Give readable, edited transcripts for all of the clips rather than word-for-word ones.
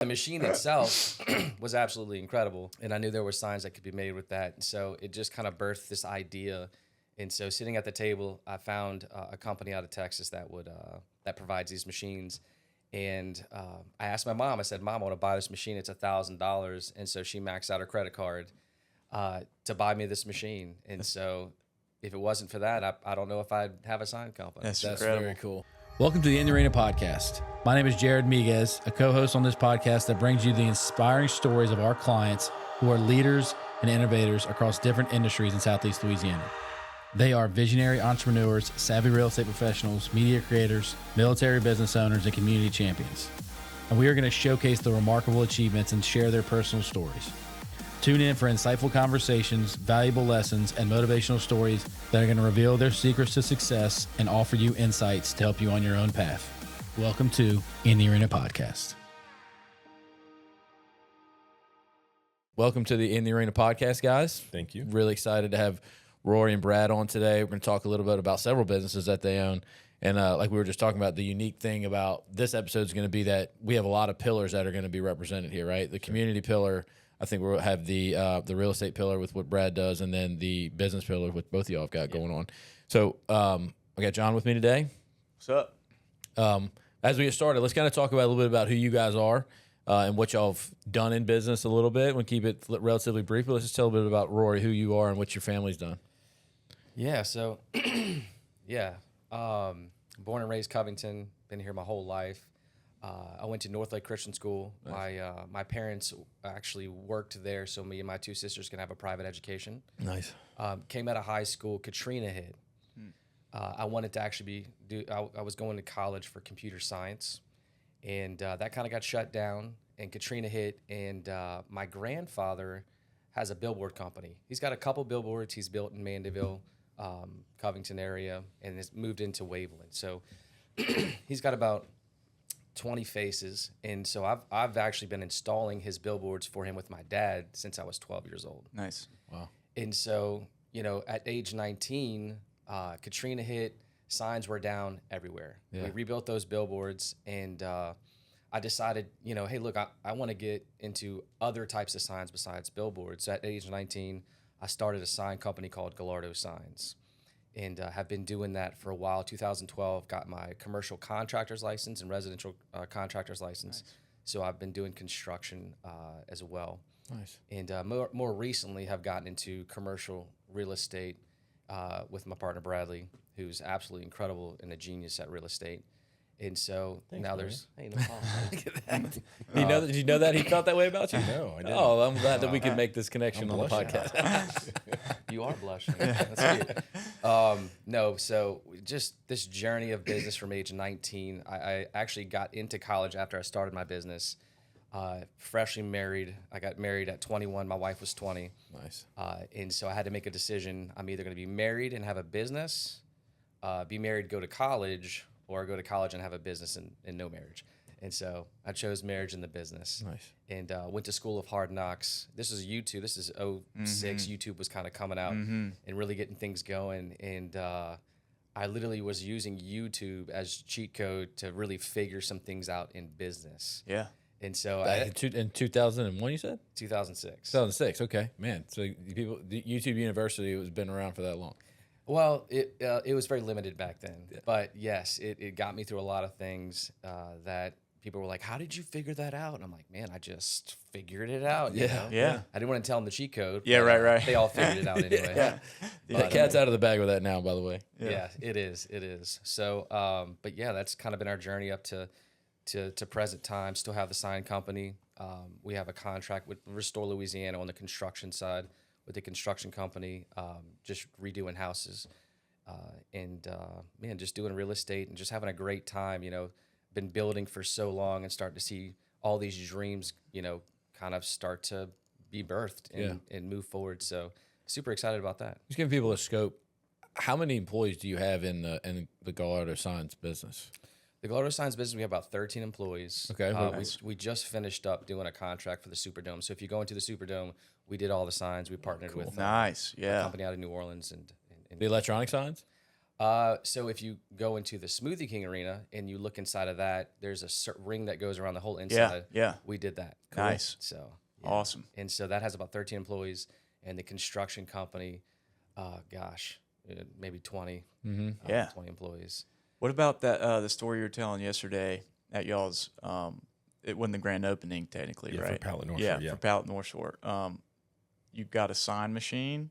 The machine itself was absolutely incredible, and I knew there were signs that could be made with that. And so it just kind of birthed this idea. And so sitting at the table, I found a company out of Texas that provides these machines. And I asked my mom. I said, "Mom, I want to buy this machine. It's $1,000." And so she maxed out her credit card to buy me this machine. And so if it wasn't for that, I don't know if I'd have a sign company. That's incredible. very cool. Welcome to the In the Arena podcast. My name is Jared Miguez, a co-host on this podcast that brings you the inspiring stories of our clients who are leaders and innovators across different industries in Southeast Louisiana. They are visionary entrepreneurs, savvy real estate professionals, media creators, military business owners, and community champions. And we are going to showcase the remarkable achievements and share their personal stories. Tune in for insightful conversations, valuable lessons, and motivational stories that are going to reveal their secrets to success and offer you insights to help you on your own path. Welcome to In the Arena podcast. Welcome to the In the Arena podcast, guys. Thank you. Really excited to have Rory and Brad on today. We're going to talk a little bit about several businesses that they own. And like we were just talking about, the unique thing about this episode is going to be that we have a lot of pillars that are going to be represented here, right? The community pillar. I think we'll have the real estate pillar with what Brad does, and then the business pillar with both of y'all have got going on. So I got John with me today. What's up? As we get started, let's kind of talk about a little bit about who you guys are and what y'all have done in business a little bit. We'll keep it relatively brief, but let's just tell a bit about Rory, who you are and what your family's done. Yeah, so, born and raised Covington, been here my whole life. I went to North Lake Christian School. Nice. My parents actually worked there, so me and my two sisters can have a private education. Nice. Came out of high school, Katrina hit. I wanted to actually I was going to college for computer science, and that kind of got shut down, and Katrina hit, and my grandfather has a billboard company. He's got a couple billboards he's built in Mandeville, Covington area, and has moved into Waveland. So he's got about 20 faces, and so I've actually been installing his billboards for him with my dad since I was 12 years old. Nice. Wow. And so, at age 19, Katrina hit, signs were down everywhere. Yeah. We rebuilt those billboards, and I decided, hey, look, I want to get into other types of signs besides billboards. So at age 19, I started a sign company called Gallardo Signs, and have been doing that for a while. 2012, got my commercial contractor's license and residential contractor's license. Nice. So I've been doing construction as well. Nice. And more recently have gotten into commercial real estate with my partner Bradley, who's absolutely incredible and a genius at real estate. And so Thanks, now man. Hey, no problem. Look at that. Did you know that he felt that way about you? No, I didn't. Oh, I'm glad that we could make this connection I'm on the blushing. podcast. You are blushing. That's good. No, so just this journey of business from age 19, I actually got into college after I started my business. Freshly married. I got married at 21. My wife was 20. Nice. And so I had to make a decision. I'm either going to be married and have a business, be married, go to college, or go to college and have a business and no marriage. And so I chose marriage and the business. Nice. And went to School of Hard Knocks. This is YouTube. This is 06. YouTube was kind of coming out and really getting things going. And I literally was using YouTube as cheat code to really figure some things out in business. Yeah. And so In 2001, you said? 2006. 2006. Okay, man. So the YouTube University has been around for that long. Well, it was very limited back then, but yes, it got me through a lot of things that people were like, "How did you figure that out?" And I'm like, "Man, I just figured it out." You know? Yeah. I didn't want to tell them the cheat code. Yeah, but, right. They all figured it out anyway. The cat's out of the bag with that now, by the way. Yeah, it is. It is. So, but yeah, that's kind of been our journey up to present time. Still have the sign company. We have a contract with Restore Louisiana on the construction side, with the construction company, just redoing houses, and just doing real estate and just having a great time. Been building for so long and starting to see all these dreams, kind of start to be birthed and move forward. So super excited about that. Just giving people a scope. How many employees do you have in the Gallardo Signs business? The Gallardo Signs business, we have about 13 employees. Okay. We just finished up doing a contract for the Superdome. So if you go into the Superdome, we did all the signs. We partnered with Nice. a Yeah. company out of New Orleans and The electronic signs? So if you go into the Smoothie King Arena and you look inside of that, there's a ring that goes around the whole inside. Yeah. We did that. Nice. So Awesome. And so that has about 13 employees, and the construction company, maybe 20. 20 employees. What about that? The story you were telling yesterday at y'all's, it wasn't the grand opening technically, right? For Palette Northshore. For Palette Northshore. You got a sign machine.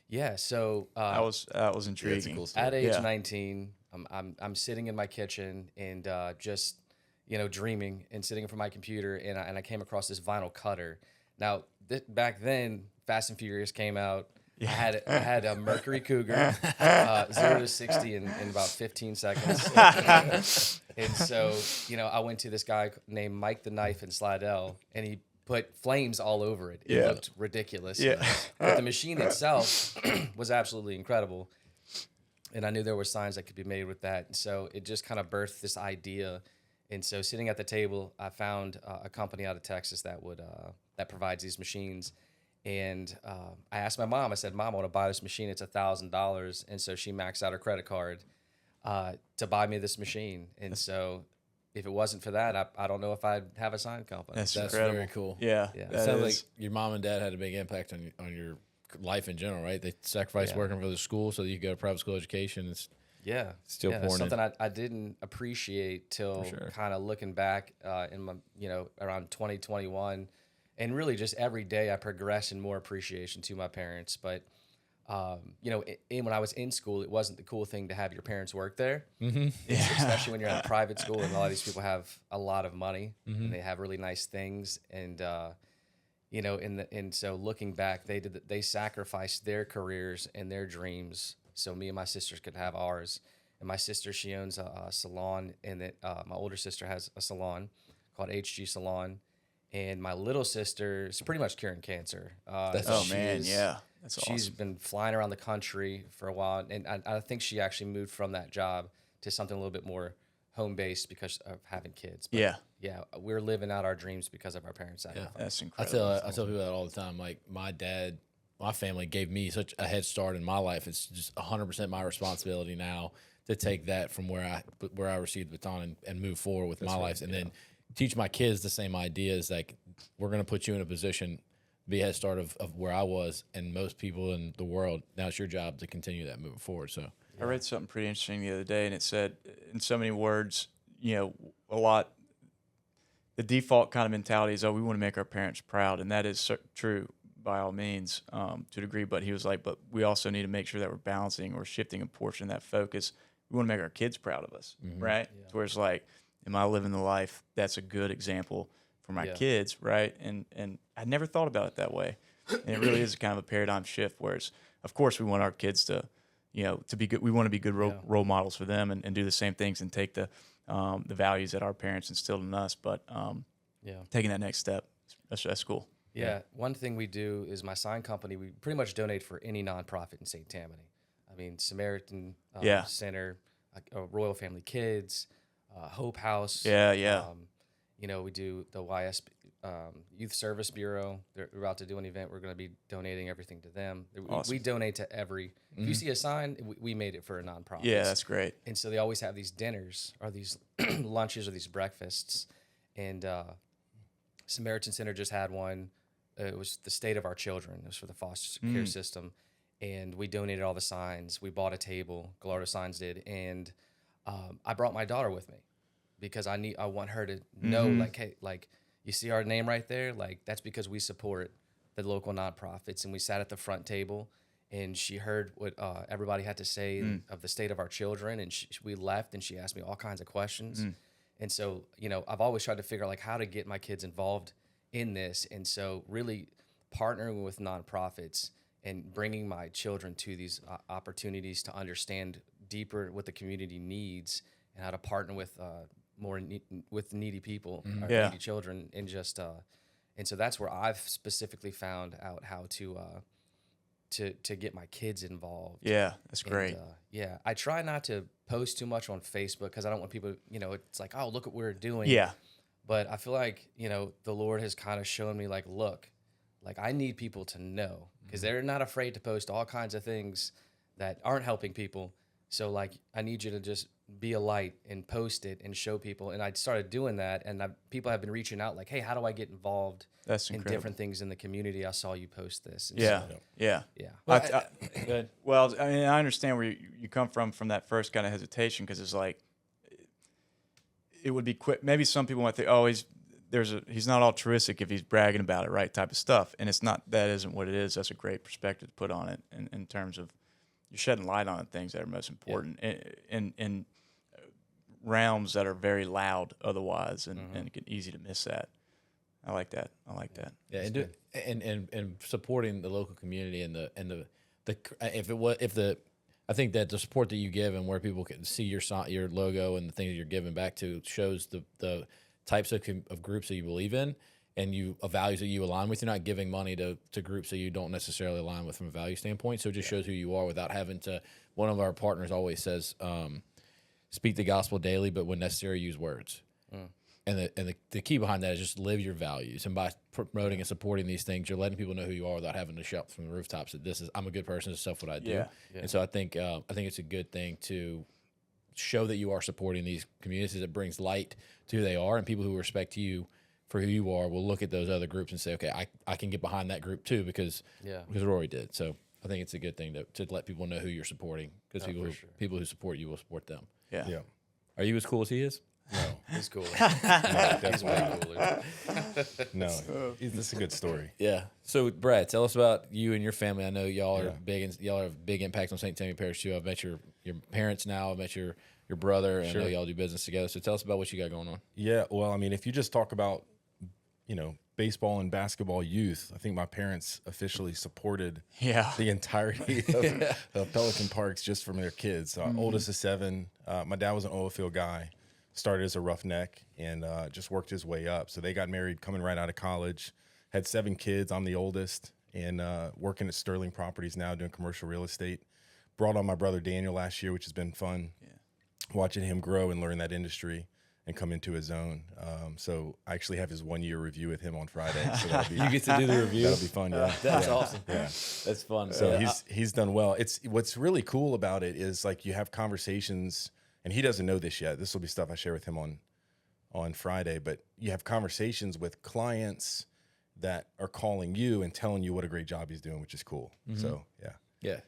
Yeah. So That was intriguing. That's a cool story. at age 19, I'm sitting in my kitchen and just dreaming and sitting in front of my computer, and I came across this vinyl cutter. Now back then, Fast and Furious came out. I had a Mercury Cougar, 0 to 60 in about 15 seconds. And so, I went to this guy named Mike the Knife in Slidell, and he put flames all over it. It looked ridiculous. Yeah. But the machine itself was absolutely incredible. And I knew there were signs that could be made with that. And so it just kind of birthed this idea. And so sitting at the table, I found a company out of Texas that provides these machines. And I asked my mom, I said, Mom, I want to buy this machine. It's $1,000. And so she maxed out her credit card to buy me this machine. And so if it wasn't for that, I don't know if I'd have a sign company. That's Very cool. Yeah. It sounds like your mom and dad had a big impact on your life in general, right? They sacrificed working for the school so that you could go to private school education. It's still pouring something I didn't appreciate till kind of looking back in my, around 2021. And really just every day I progressed in more appreciation to my parents. But, when I was in school, it wasn't the cool thing to have your parents work there. Mm-hmm. Especially when you're at a private school and a lot of these people have a lot of money and they have really nice things. And, and so looking back, they sacrificed their careers and their dreams so me and my sisters could have ours. And my sister, she owns a salon, and my older sister has a salon called HG Salon. And my little sister is pretty much curing cancer. That's awesome. She's been flying around the country for a while, and I think she actually moved from that job to something a little bit more home-based because of having kids. But we're living out our dreams because of our parents' sacrifice. That's incredible. I tell people that all the time. Like my family gave me such a head start in my life. It's just 100% my responsibility now to take that from where I received the baton and move forward with my life, and then teach my kids the same ideas. Like, we're going to put you in a position, be a head start of where I was and most people in the world. Now it's your job to continue that moving forward. So I read something pretty interesting the other day, and it said, in so many words, a lot, the default kind of mentality is, we want to make our parents proud. And that is true by all means, to a degree. But he was like, but we also need to make sure that we're balancing or shifting a portion of that focus. We want to make our kids proud of us, right? Yeah. Where it's like, am I living the life that's a good example for my kids, right? And I never thought about it that way. And it really is kind of a paradigm shift, whereas, of course, we want our kids to be good. We want to be good role models for them and do the same things and take the values that our parents instilled in us. But taking that next step, that's cool. Yeah. One thing we do is my sign company, we pretty much donate for any nonprofit in St. Tammany. I mean, Samaritan Center, Royal Family Kids, Hope House. We do the YS Youth Service Bureau. They're about to do an event. We're going to be donating everything to them. Awesome. We donate to every. If you see a sign, we made it for a nonprofit. Yeah, that's great. And so they always have these dinners or these lunches or these breakfasts. And Samaritan Center just had one. It was the state of our children. It was for the foster care system. And we donated all the signs. We bought a table. Gallardo Signs did. And I brought my daughter with me because I want her to know, like, hey, like, you see our name right there? Like, that's because we support the local nonprofits. And we sat at the front table, and she heard what everybody had to say of the state of our children. And we left, and she asked me all kinds of questions. And so, I've always tried to figure out, like, how to get my kids involved in this. And so really partnering with nonprofits and bringing my children to these opportunities to understand deeper what the community needs and how to partner with with needy people, or needy children, and just and so that's where I've specifically found out how to get my kids involved. Yeah, that's great. I try not to post too much on Facebook because I don't want people, it's like, oh, look what we're doing. Yeah. But I feel like, the Lord has kind of shown me, like, look, like, I need people to know, because they're not afraid to post all kinds of things that aren't helping people, So like, I need you to just be a light and post it and show people. And I started doing that, and people have been reaching out like, hey, how do I get involved That's in incredible. different things in the community? I saw you post this. And Yeah, so, yeah. yeah. Good. Well, I mean, I understand where you come from that first kind of hesitation, because it's like, it would be quick. Maybe some people might think, oh, he's not altruistic if he's bragging about it, right? Type of stuff. And it's not. That isn't what it is. That's a great perspective to put on it in terms of you're shedding light on things that are most important in realms that are very loud otherwise, and it can easy to miss that. I like that. Yeah, and supporting the local community and I think that the support that you give and where people can see your logo and the things that you're giving back to shows the types of groups that you believe in and values that you align with. You're not giving money to groups that you don't necessarily align with from a value standpoint. So it just shows who you are without having to. One of our partners always says, "Speak the gospel daily, but when necessary, use words." And the key behind that is just live your values. And by promoting and supporting these things, you're letting people know who you are without having to shout from the rooftops that I'm a good person, this is stuff what I do. Yeah. And so I think it's a good thing to show that you are supporting these communities. It brings light to who they are, and people who respect you for who you are will look at those other groups and say, okay, I can get behind that group too because Rory did. So I think it's a good thing to let people know who you're supporting, because people who support you will support them. Yeah. Are you as cool as he is? No, He's cooler. he's way cooler. No, this is a good story. Yeah. So, Brad, tell us about you and your family. I know y'all are y'all have big impact on St. Tammany Parish too. I've met your parents now. I've met your brother, and I know y'all do business together. So, tell us about what you got going on. Yeah, well, I mean, if you just talk about, baseball and basketball youth, I think my parents officially supported the entirety of Pelican Parks just from their kids. Oldest is 7. My dad was an oil field guy. Started as a roughneck and just worked his way up. So they got married coming right out of college, had 7 kids. I'm the oldest, and working at Sterling Properties now doing commercial real estate. Brought on my brother Daniel last year, which has been fun, watching him grow and learn that industry and come into his own. So I actually have his 1-year review with him on Friday. So You get to do the review? That'll be fun, yeah. That's awesome. Yeah. That's fun. So he's done well. What's really cool about it is like you have conversations, and he doesn't know this yet. This will be stuff I share with him on Friday, but you have conversations with clients that are calling you and telling you what a great job he's doing, which is cool. So, yeah. Yeah,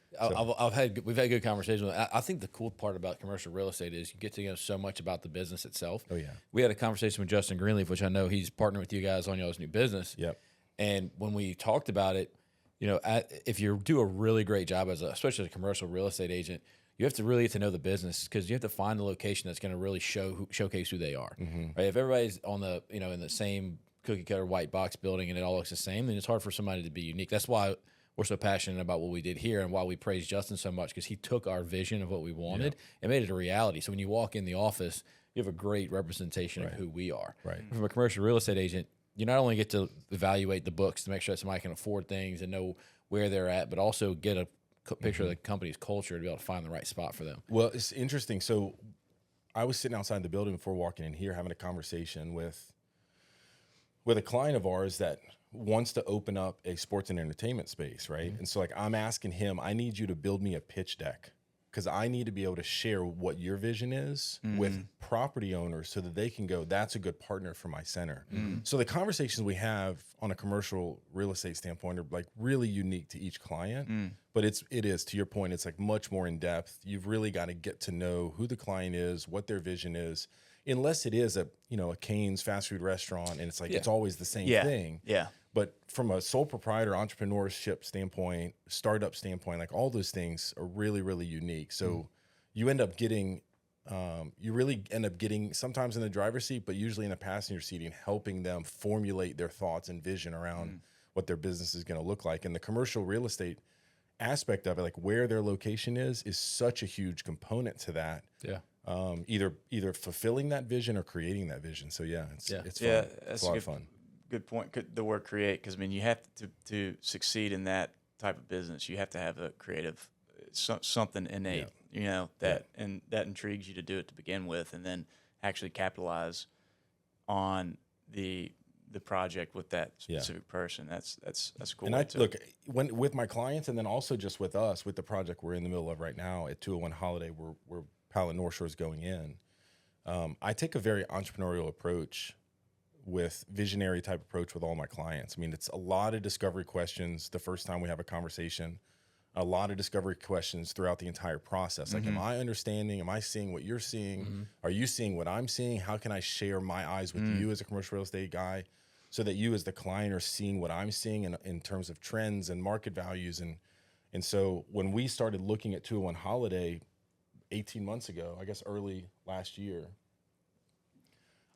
we've had good conversations. I think the cool part about commercial real estate is you get to know so much about the business itself. Oh, yeah. We had a conversation with Justin Greenleaf, which I know he's partnering with you guys on y'all's new business. Yep. And when we talked about it, if you do a really great job especially as a commercial real estate agent, you have to really get to know the business, because you have to find the location that's going to really showcase who they are. Right? If everybody's on the in the same cookie cutter white box building and it all looks the same, then it's hard for somebody to be unique. That's why we're so passionate about what we did here, and why we praise Justin so much, because he took our vision of what we wanted and made it a reality. So when you walk in the office, you have a great representation of who we are. Right. From a commercial real estate agent, you not only get to evaluate the books to make sure that somebody can afford things and know where they're at, but also get a picture of the company's culture to be able to find the right spot for them. Well, it's interesting. So I was sitting outside the building before walking in here having a conversation with a client of ours that wants to open up a sports and entertainment space, right? And so like I'm asking him, I need you to build me a pitch deck, because I need to be able to share what your vision is with property owners so that they can go, that's a good partner for my center. So the conversations we have on a commercial real estate standpoint are like really unique to each client, but it is, to your point, it's like much more in depth. You've really got to get to know who the client is, what their vision is, unless it is a Cane's fast food restaurant and it's like, it's always the same thing. Yeah. But from a sole proprietor entrepreneurship standpoint, startup standpoint, like all those things are really, really unique. So you end up getting, sometimes in the driver's seat, but usually in the passenger seat, and helping them formulate their thoughts and vision around what their business is going to look like. And the commercial real estate aspect of it, like where their location is such a huge component to that. Yeah. Either fulfilling that vision or creating that vision. So it's fun. It's a lot of fun. Good point. The word create, because I mean, you have to succeed in that type of business. You have to have a creative, something innate, and that intrigues you to do it to begin with, and then actually capitalize on the the project with that Yeah. specific person. That's a cool. And way I to- look when with my clients, and then also just with us with the project we're in the middle of right now at 201 Holiday, where Palette Northshore is going in. I take a very entrepreneurial approach, with visionary type approach with all my clients. I mean, it's a lot of discovery questions the first time we have a conversation, a lot of discovery questions throughout the entire process. Like, am I understanding? Am I seeing what you're seeing? Are you seeing what I'm seeing? How can I share my eyes with you as a commercial real estate guy, so that you as the client are seeing what I'm seeing in terms of trends and market values? And so when we started looking at 201 Holiday 18 months ago, I guess early last year,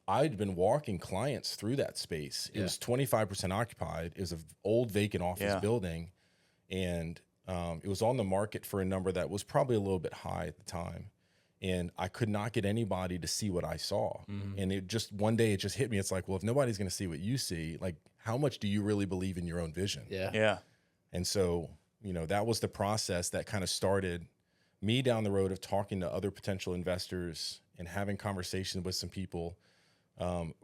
I'd been walking clients through that space. It was 25% occupied. It was an old vacant office building, and it was on the market for a number that was probably a little bit high at the time. And I could not get anybody to see what I saw. And it just, one day it just hit me. It's like, well, if nobody's going to see what you see, like, how much do you really believe in your own vision? Yeah. And so, that was the process that kind of started me down the road of talking to other potential investors and having conversations with some people.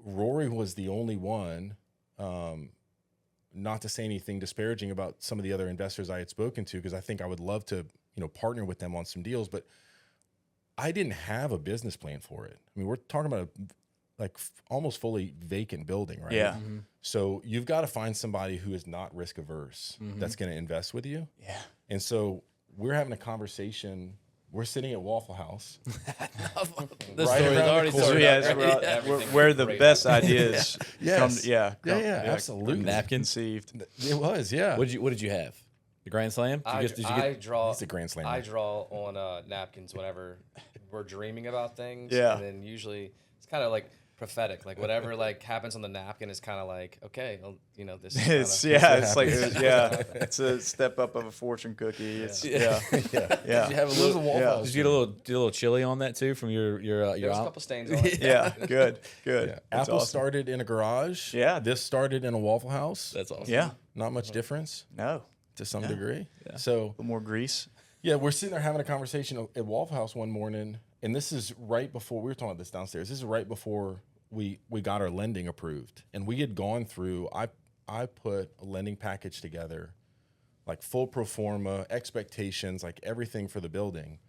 Rory was the only one, not to say anything disparaging about some of the other investors I had spoken to, because I think I would love to, partner with them on some deals, but I didn't have a business plan for it. I mean, we're talking about almost fully vacant building, right? Yeah. So you've got to find somebody who is not risk averse that's going to invest with you. Yeah. And so we're having a conversation. We're sitting at Waffle House. The Right story's around the already corner. started. Yeah, it's Everything where was the great. best ideas come. Yeah, absolutely. Conceived. It was, yeah. What did you have? The Grand Slam? I draw. He's a Grand Slam. I draw on napkins whenever we're dreaming about things. Yeah. And then usually it's kind of like prophetic. Like whatever happens on the napkin is kind of like, okay, well, this is It's a step up of a fortune cookie. It's Yeah. yeah. Did you have a little Waffle House. Did you get a little chili on that too from your There was a couple stains on it. Yeah, good. Yeah. That's Apple awesome. started in a garage. Yeah. This started in a Waffle House. That's awesome. Yeah, Not much difference no, to some Yeah. degree. Yeah. So, a little more grease. yeah, we're sitting there having a conversation at Waffle House one morning, and this is right before, we were talking about this downstairs. This is right before we got our lending approved. And we had gone through, I put a lending package together, like full pro forma, expectations, like everything for the building,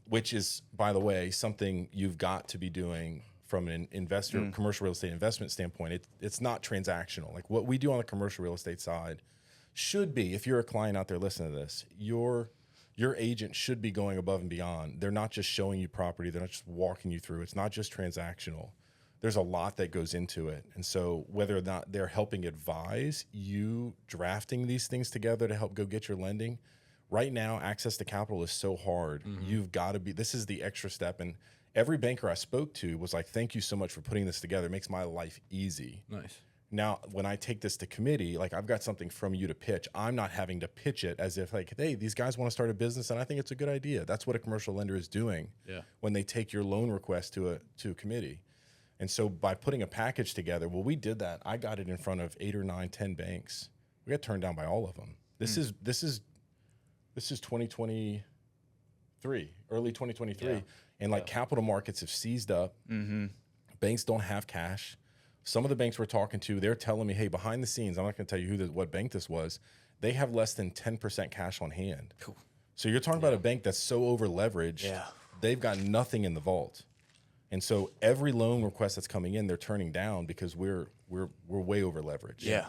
which is, by the way, something you've got to be doing from an investor, commercial real estate investment standpoint. It's not transactional. Like what we do on the commercial real estate side should be, if you're a client out there listening to this, your agent should be going above and beyond. They're not just showing you property. They're not just walking you through. It's not just transactional. There's a lot that goes into it. And so whether or not they're helping advise you drafting these things together to help go get your lending, right now, access to capital is so hard. You've got to be, this is the extra step. And every banker I spoke to was like, thank you so much for putting this together. It makes my life easy. Nice. Now, when I take this to committee, like I've got something from you to pitch. I'm not having to pitch it as if like, hey, these guys want to start a business and I think it's a good idea. That's what a commercial lender is doing when they take your loan request to a committee. And so by putting a package together, well, we did that. I got it in front of 8 or 9, 10 banks. We got turned down by all of them. This is 2023, early 2023. Yeah. And like capital markets have seized up. Banks don't have cash. Some of the banks we're talking to, they're telling me, hey, behind the scenes, I'm not going to tell you what bank this was. They have less than 10% cash on hand. So you're talking about a bank that's so over leveraged. They've got nothing in the vault. And so every loan request that's coming in, they're turning down because we're way over leveraged. Yeah.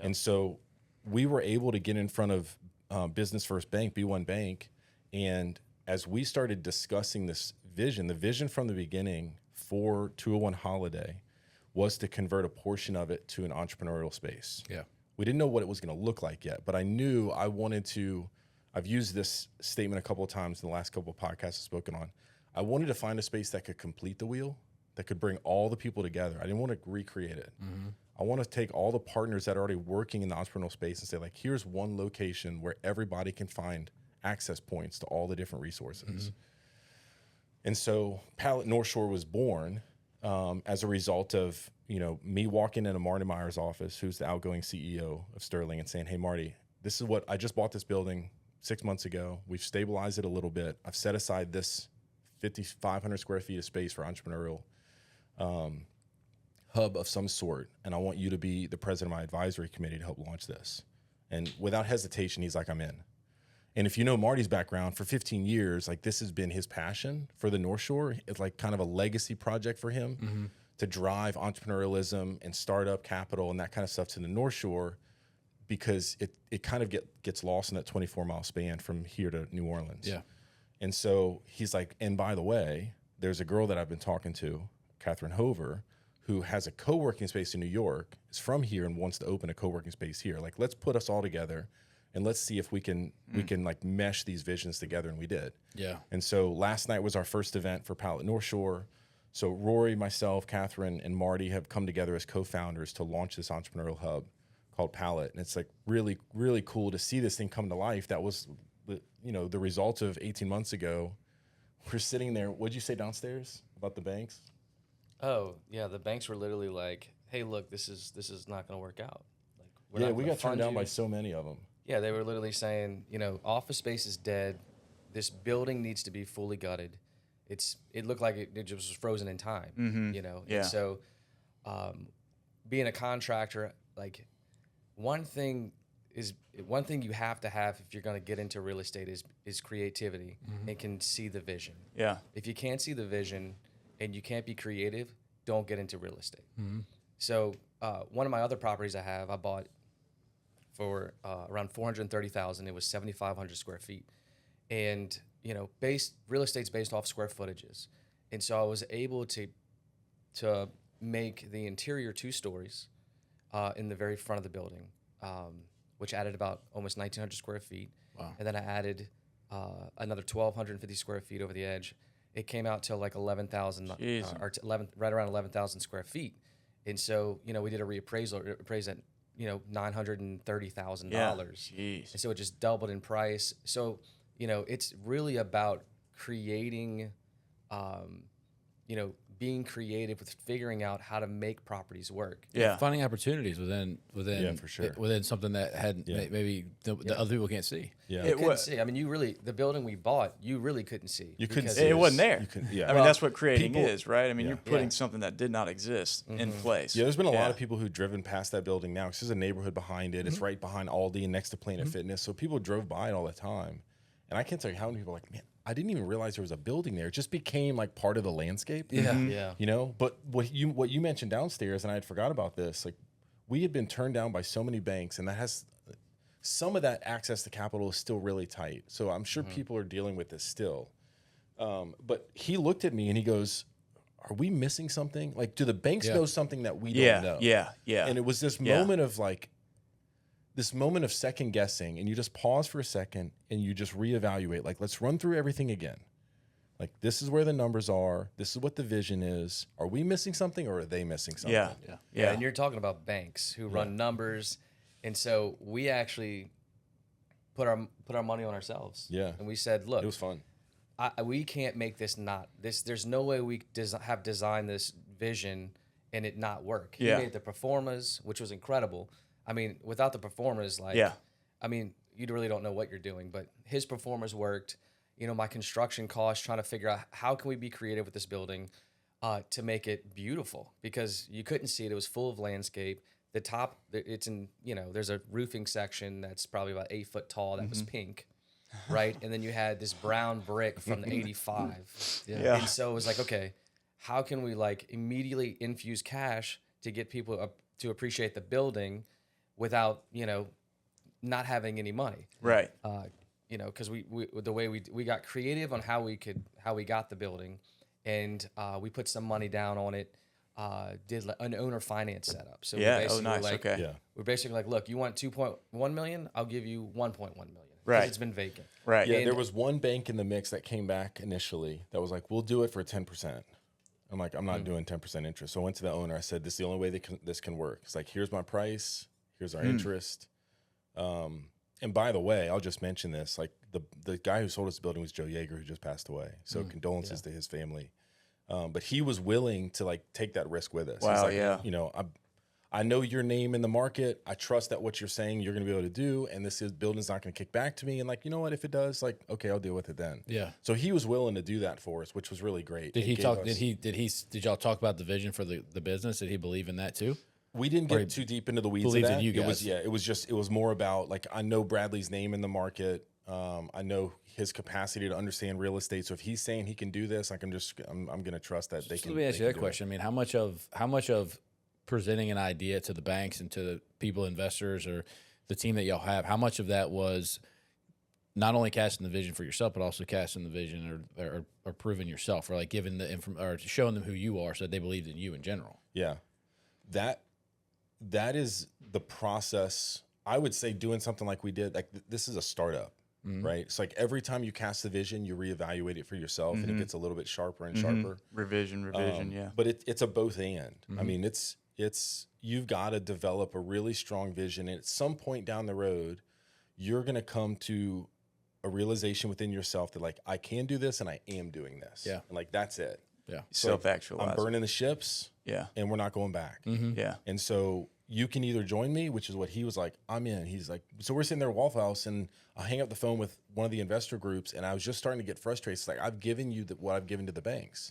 And so we were able to get in front of Business First Bank, B1 Bank, and as we started discussing this vision, the vision from the beginning for 201 Holiday was to convert a portion of it to an entrepreneurial space. Yeah. We didn't know what it was going to look like yet, but I knew I wanted to. I've used this statement a couple of times in the last couple of podcasts I've spoken on. I wanted to find a space that could complete the wheel, that could bring all the people together. I didn't want to recreate it. I want to take all the partners that are already working in the entrepreneurial space and say, like, here's one location where everybody can find access points to all the different resources. And so Palette Northshore was born as a result of, me walking into Marty Meyer's office, who's the outgoing CEO of Sterling, and saying, hey, Marty, this is what I just bought this building 6 months ago. We've stabilized it a little bit. I've set aside this 5,500 square feet of space for entrepreneurial. hub of some sort, and I want you to be the president of my advisory committee to help launch this. And without hesitation, he's like, I'm in. And if you know Marty's background, for 15 years, like this has been his passion for the North Shore. It's like kind of a legacy project for him to drive entrepreneurialism and startup capital and that kind of stuff to the North Shore, because it kind of gets lost in that 24-mile span from here to New Orleans. Yeah. And so he's like, and by the way, there's a girl that I've been talking to, Catherine Hover, who has a co-working space in New York, is from here and wants to open a co-working space here. Like, let's put us all together and let's see if we can like mesh these visions together. And we did. Yeah. And so last night was our first event for Palette Northshore. So Rory, myself, Catherine, and Marty have come together as co-founders to launch this entrepreneurial hub called Palette. And it's like really, really cool to see this thing come to life. That was, the result of 18 months ago. We're sitting there. What'd you say downstairs about the banks? Oh, yeah. The banks were literally like, hey, look, this is not going to work out. Like, we got turned down by so many of them. Yeah, they were literally saying, office space is dead. This building needs to be fully gutted. It looked like it just was frozen in time, Yeah. And so being a contractor, like one thing you have to have if you're going to get into real estate is creativity and can see the vision. Yeah. If you can't see the vision and you can't be creative, don't get into real estate. So one of my other properties I bought for around $430,000. It was 7,500 square feet, and real estate's based off square footages, and so I was able to make the interior 2 stories in the very front of the building, which added about almost 1,900 square feet. Wow. And then I added another 1,250 square feet over the edge. It came out to like 11,000, right around 11,000 square feet. And so, we did a reappraisal, it appraised at, $930,000. And so it just doubled in price. So, it's really about creating, being creative with figuring out how to make properties work. Yeah. Finding opportunities within for sure. Within something that maybe the other people can't see. Yeah. It couldn't see. I mean, the building we bought, you really couldn't see. You couldn't see. It wasn't there. Yeah. I mean, that's what creating is, right? I mean, you're putting something that did not exist in place. Yeah, there's been a lot of people who've driven past that building now, because there's a neighborhood behind it. It's right behind Aldi and next to Planet Fitness. So people drove by it all the time. And I can't tell you how many people are like, man, I didn't even realize there was a building there. It just became like part of the landscape. Yeah. But what you mentioned downstairs, and I had forgot about this, like we had been turned down by so many banks, and that has some of that access to capital is still really tight. So I'm sure people are dealing with this still. But he looked at me and he goes, are we missing something? Like, do the banks know something that we don't know? Yeah. And it was this moment of like, this moment of second guessing, and you just pause for a second and you just reevaluate. Like, let's run through everything again. Like, this is where the numbers are. This is what the vision is. Are we missing something, or are they missing something? Yeah. And you're talking about banks who run numbers, and so we actually put our money on ourselves. Yeah. And we said, look, it was fun. We can't make this not this. There's no way we have designed this vision and it not work. He made the performas, which was incredible. I mean, without the performers, I mean, you really don't know what you're doing, but his performers worked. My construction costs, trying to figure out how can we be creative with this building to make it beautiful, because you couldn't see it. It was full of landscape. The top, it's in, there's a roofing section that's probably about 8 foot tall that was pink, right? And then you had this brown brick from the 85. And so it was like, okay, how can we like immediately infuse cash to get people to appreciate the building without, not having any money. Right. Because we the way we got creative on how we got the building, and we put some money down on it, did an owner finance setup. So we're basically like, look, you want 2.1 million? I'll give you 1.1 million. Right. It's been vacant. Right. Yeah, there was one bank in the mix that came back initially that was like, we'll do it for 10%. I'm like, I'm not doing 10% interest. So I went to the owner. I said, this is the only way this can work. It's like, here's my price. Here's our interest. And by the way, I'll just mention this. Like the guy who sold us the building was Joe Yeager, who just passed away. So condolences to his family. But he was willing to like take that risk with us. Wow, He's like, I know your name in the market. I trust that what you're saying you're going to be able to do, and building's not going to kick back to me. And like, you know what? If it does, like, okay, I'll deal with it then. Yeah. So he was willing to do that for us, which was really great. Did y'all talk about the vision for the business? Did he believe in that too? We didn't get too deep into the weeds of believed that. in you guys. It was more about, like, I know Bradley's name in the market. I know his capacity to understand real estate. So if he's saying he can do this, I'm going to trust that they can. Let me ask you that question. I mean, how much of presenting an idea to the banks and to the people, investors, or the team that y'all have, how much of that was not only casting the vision for yourself, but also casting the vision or proving yourself, or like giving or showing them who you are, so that they believed in you in general? Yeah, that is the process. I would say doing something like we did, like this is a startup, right? It's like every time you cast the vision, you reevaluate it for yourself, and it gets a little bit sharper and sharper. Revision, yeah. But it's a both and. I mean, it's you've got to develop a really strong vision, and at some point down the road, you're going to come to a realization within yourself that, like, I can do this and I am doing this. Yeah. And like, that's it. Yeah. Self-actualize. I'm burning the ships. Yeah. And we're not going back. Yeah. And so you can either join me, which is what he was like, I'm in. He's like, so we're sitting there at Waffle House, and I hang up the phone with one of the investor groups, and I was just starting to get frustrated. It's like, I've given you what I've given to the banks.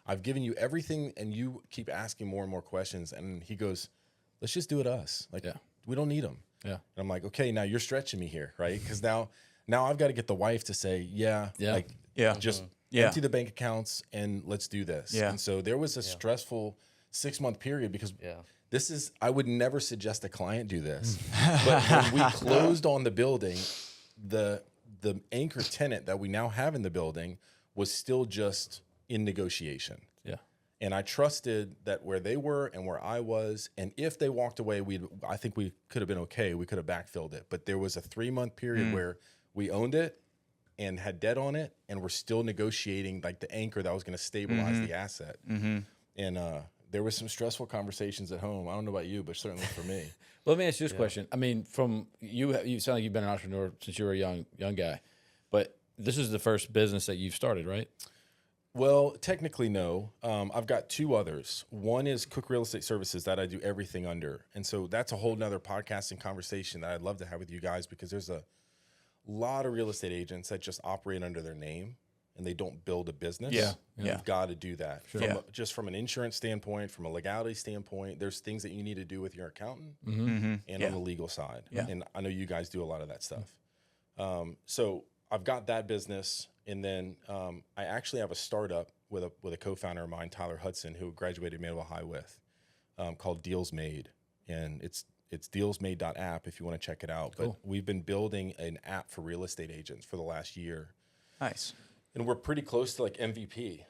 I've given you everything, and you keep asking more and more questions. And he goes, let's just do it us. Like, we don't need them. Yeah. And I'm like, okay, now you're stretching me here, right? Because now I've got to get the wife to say, just empty the bank accounts and let's do this. Yeah. And so there was a stressful 6-month period, because I would never suggest a client do this. But when we closed on the building, the anchor tenant that we now have in the building was still just in negotiation. Yeah. And I trusted that where they were and where I was, and if they walked away, I think we could have been okay. We could have backfilled it. But there was a 3-month period where we owned it and had debt on it, and we're still negotiating, like, the anchor that was going to stabilize the asset. And there was some stressful conversations at home. I don't know about you, but certainly for me. Well, let me ask you this question. I mean, from you sound like you've been an entrepreneur since you were a young guy, but this is the first business that you've started, right? Well, technically, no. I've got 2 others. One is Cook Real Estate Services that I do everything under. And so that's a whole nother podcast and conversation that I'd love to have with you guys, because there's a lot of real estate agents that just operate under their name and they don't build a business. Yeah. You've got to do that. Sure. Just from an insurance standpoint, from a legality standpoint, there's things that you need to do with your accountant and on the legal side. Yeah. And I know you guys do a lot of that stuff. So I've got that business. And then I actually have a startup with a co-founder of mine, Tyler Hudson, who graduated Manville High with, called Deals Made. And it's dealsmade.app if you want to check it out. Cool. But we've been building an app for real estate agents for the last year. Nice. And we're pretty close to, like, MVP,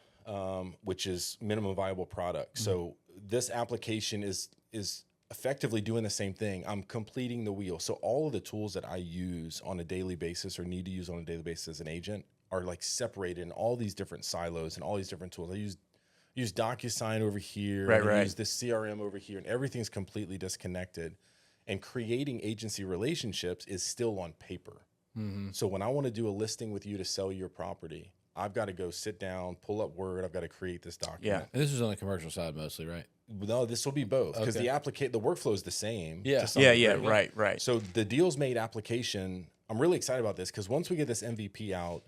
which is minimum viable product. So this application is effectively doing the same thing. I'm completing the wheel. So all of the tools that I use on a daily basis or need to use on a daily basis as an agent are, like, separated in all these different silos and all these different tools. I use DocuSign over here. I use this CRM over here, and everything's completely disconnected. And creating agency relationships is still on paper. So when I want to do a listing with you to sell your property, I've got to go sit down, pull up Word. I've got to create this document. Yeah. And this is on the commercial side mostly, right? No, this will be both, because Okay. the workflow is the same. Yeah. to some degree. Right. So the Deals Made application, I'm really excited about this, because once we get this MVP out,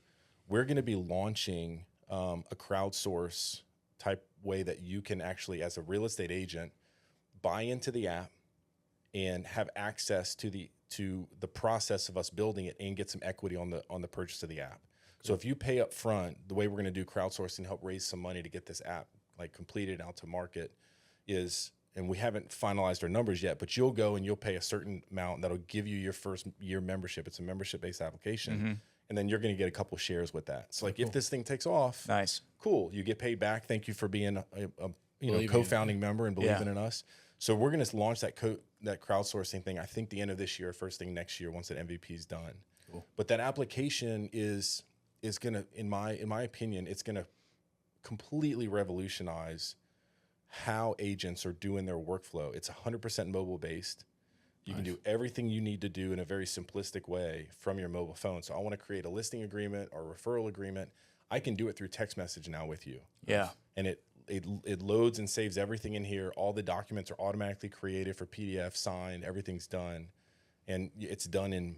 we're going to be launching a crowdsource type way that you can actually, as a real estate agent, buy into the app and have access to the process of us building it and get some equity on the purchase of the app. So if you pay up front, the way we're going to do crowdsourcing, help raise some money to get this app, like, completed out to market is, and we haven't finalized our numbers yet, but you'll go and you'll pay a certain amount that'll give you your first year membership. It's a membership-based application. And then you're going to get a couple shares with that. So, like, if this thing takes off, Nice. cool, you get paid back. Thank you for being a co-founding member and believing in us. So we're going to launch that crowdsourcing thing, I think, the end of this year, first thing next year, once that MVP is done. Cool. But that application is going to, in my opinion, it's going to completely revolutionize how agents are doing their workflow. It's 100% mobile based. You can do everything you need to do in a very simplistic way from your mobile phone. So I want to create a listing agreement or referral agreement. I can do it through text message now with you. Yeah. And it loads and saves everything in here. All the documents are automatically created for PDF, signed, everything's done, and it's done in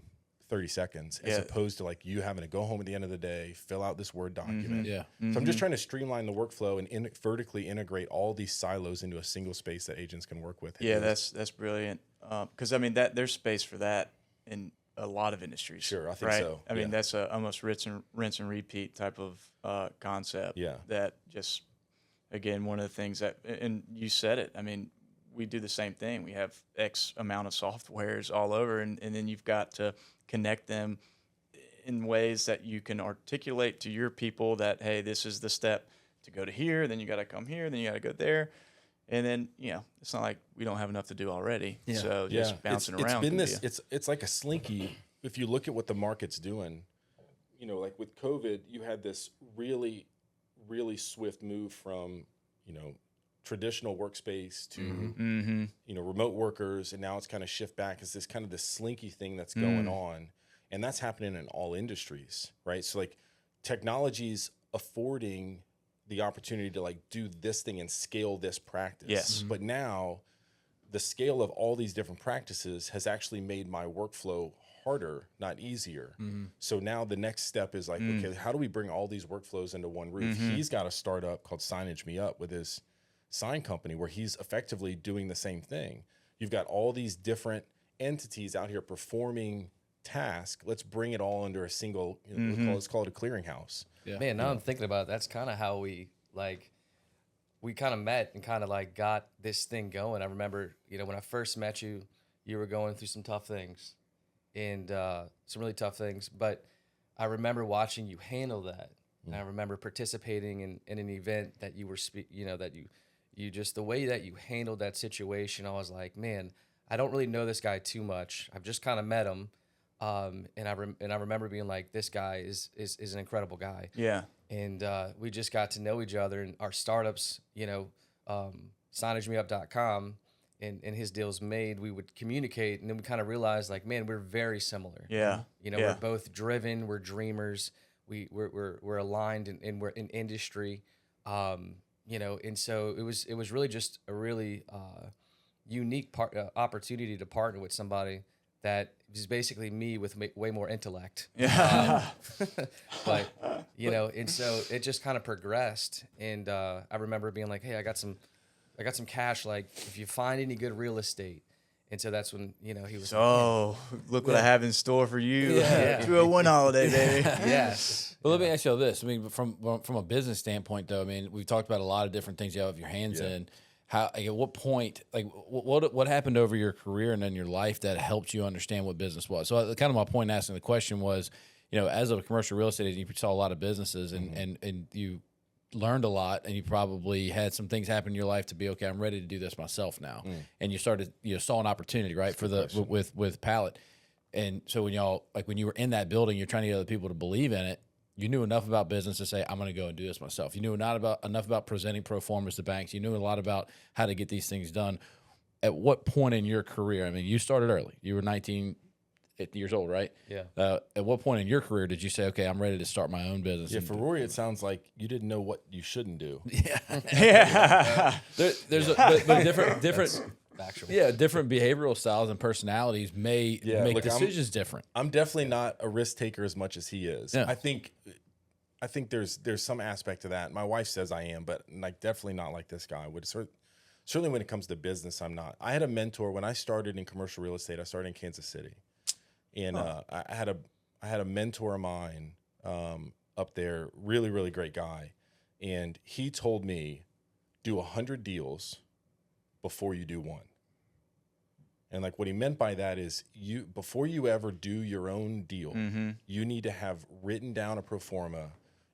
30 seconds, as opposed to like you having to go home at the end of the day, fill out this Word document. Yeah. So I'm just trying to streamline the workflow and vertically integrate all these silos into a single space that agents can work with. Yeah, that's brilliant. Because I mean, there's space for that in a lot of industries. Sure, I think right? so. I mean, that's a almost rinse and repeat type of concept. Yeah. That just, again, one of the things that, and you said it. I mean, we do the same thing. We have X amount of softwares all over, and then you've got to connect them in ways that you can articulate to your people that, hey, this is the step to go to here, then you got to come here, then you got to go there. And then, it's not like we don't have enough to do already. Yeah. So just bouncing it's around. been this. It's like a slinky. If you look at what the market's doing, like with COVID, you had this really, really swift move from, traditional workspace to, remote workers, and now it's kind of shift back as this kind of this slinky thing that's going on, and that's happening in all industries, right? So like, technology's affording the opportunity to like do this thing and scale this practice. Yes. But now the scale of all these different practices has actually made my workflow harder, not easier. So now the next step is like, okay, how do we bring all these workflows into one roof? He's got a startup called Signage Me Up with his sign company where he's effectively doing the same thing. You've got all these different entities out here performing tasks. Let's bring it all under a single, let's call it a clearinghouse. Yeah. Man, now I'm thinking about it, that's kind of how we kind of met and kind of like got this thing going. I remember, when I first met you, you were going through some tough things and some really tough things. But I remember watching you handle that. And I remember participating in an event that you were, that you just, the way that you handled that situation, I was like, man, I don't really know this guy too much. I've just kind of met him. And I remember being like, this guy is an incredible guy. Yeah. And we just got to know each other, and our startups, signagemeup.com and his deals made, we would communicate, and then we kind of realized like, man, we're very similar. Yeah. We're both driven, we're dreamers, we're aligned and we're in industry. And so it was really just a really unique opportunity to partner with somebody that is basically me with way more intellect. Yeah. But, and so it just kind of progressed. And I remember being like, hey, I got some cash. Like, if you find any good real estate. And so that's when, he was so, look what I have in store for you. Yeah. 201 holiday, baby. Yes. Well, let me ask you this. I mean, from a business standpoint, though, I mean, we've talked about a lot of different things you have your hands in. How, at what point, like, what happened over your career and then your life that helped you understand what business was? So, kind of my point in asking the question was, as a commercial real estate agent, you saw a lot of businesses and you learned a lot, and you probably had some things happen in your life to be, okay, I'm ready to do this myself now. And you started, saw an opportunity, right, for with Palette. And so when you were in that building, you're trying to get other people to believe in it. You knew enough about business to say, I'm going to go and do this myself. You knew enough about presenting pro formas to banks. You knew a lot about how to get these things done. At what point in your career, I mean, you started early. You were 19 years old, right? Yeah. At what point in your career did you say, okay, I'm ready to start my own business? Yeah, for Rory, it sounds like you didn't know what you shouldn't do. Yeah. There's but different Factual. Yeah, different behavioral styles and personalities may make decisions different. I'm definitely not a risk taker as much as he is. Yeah. I think there's some aspect to that. My wife says I am, but like definitely not like this guy. Certainly when it comes to business, I'm not. I had a mentor when I started in commercial real estate. I started in Kansas City, and I had a mentor of mine up there, really, really great guy, and he told me, do 100 deals before you do one. And like what he meant by that is before you ever do your own deal, you need to have written down a pro forma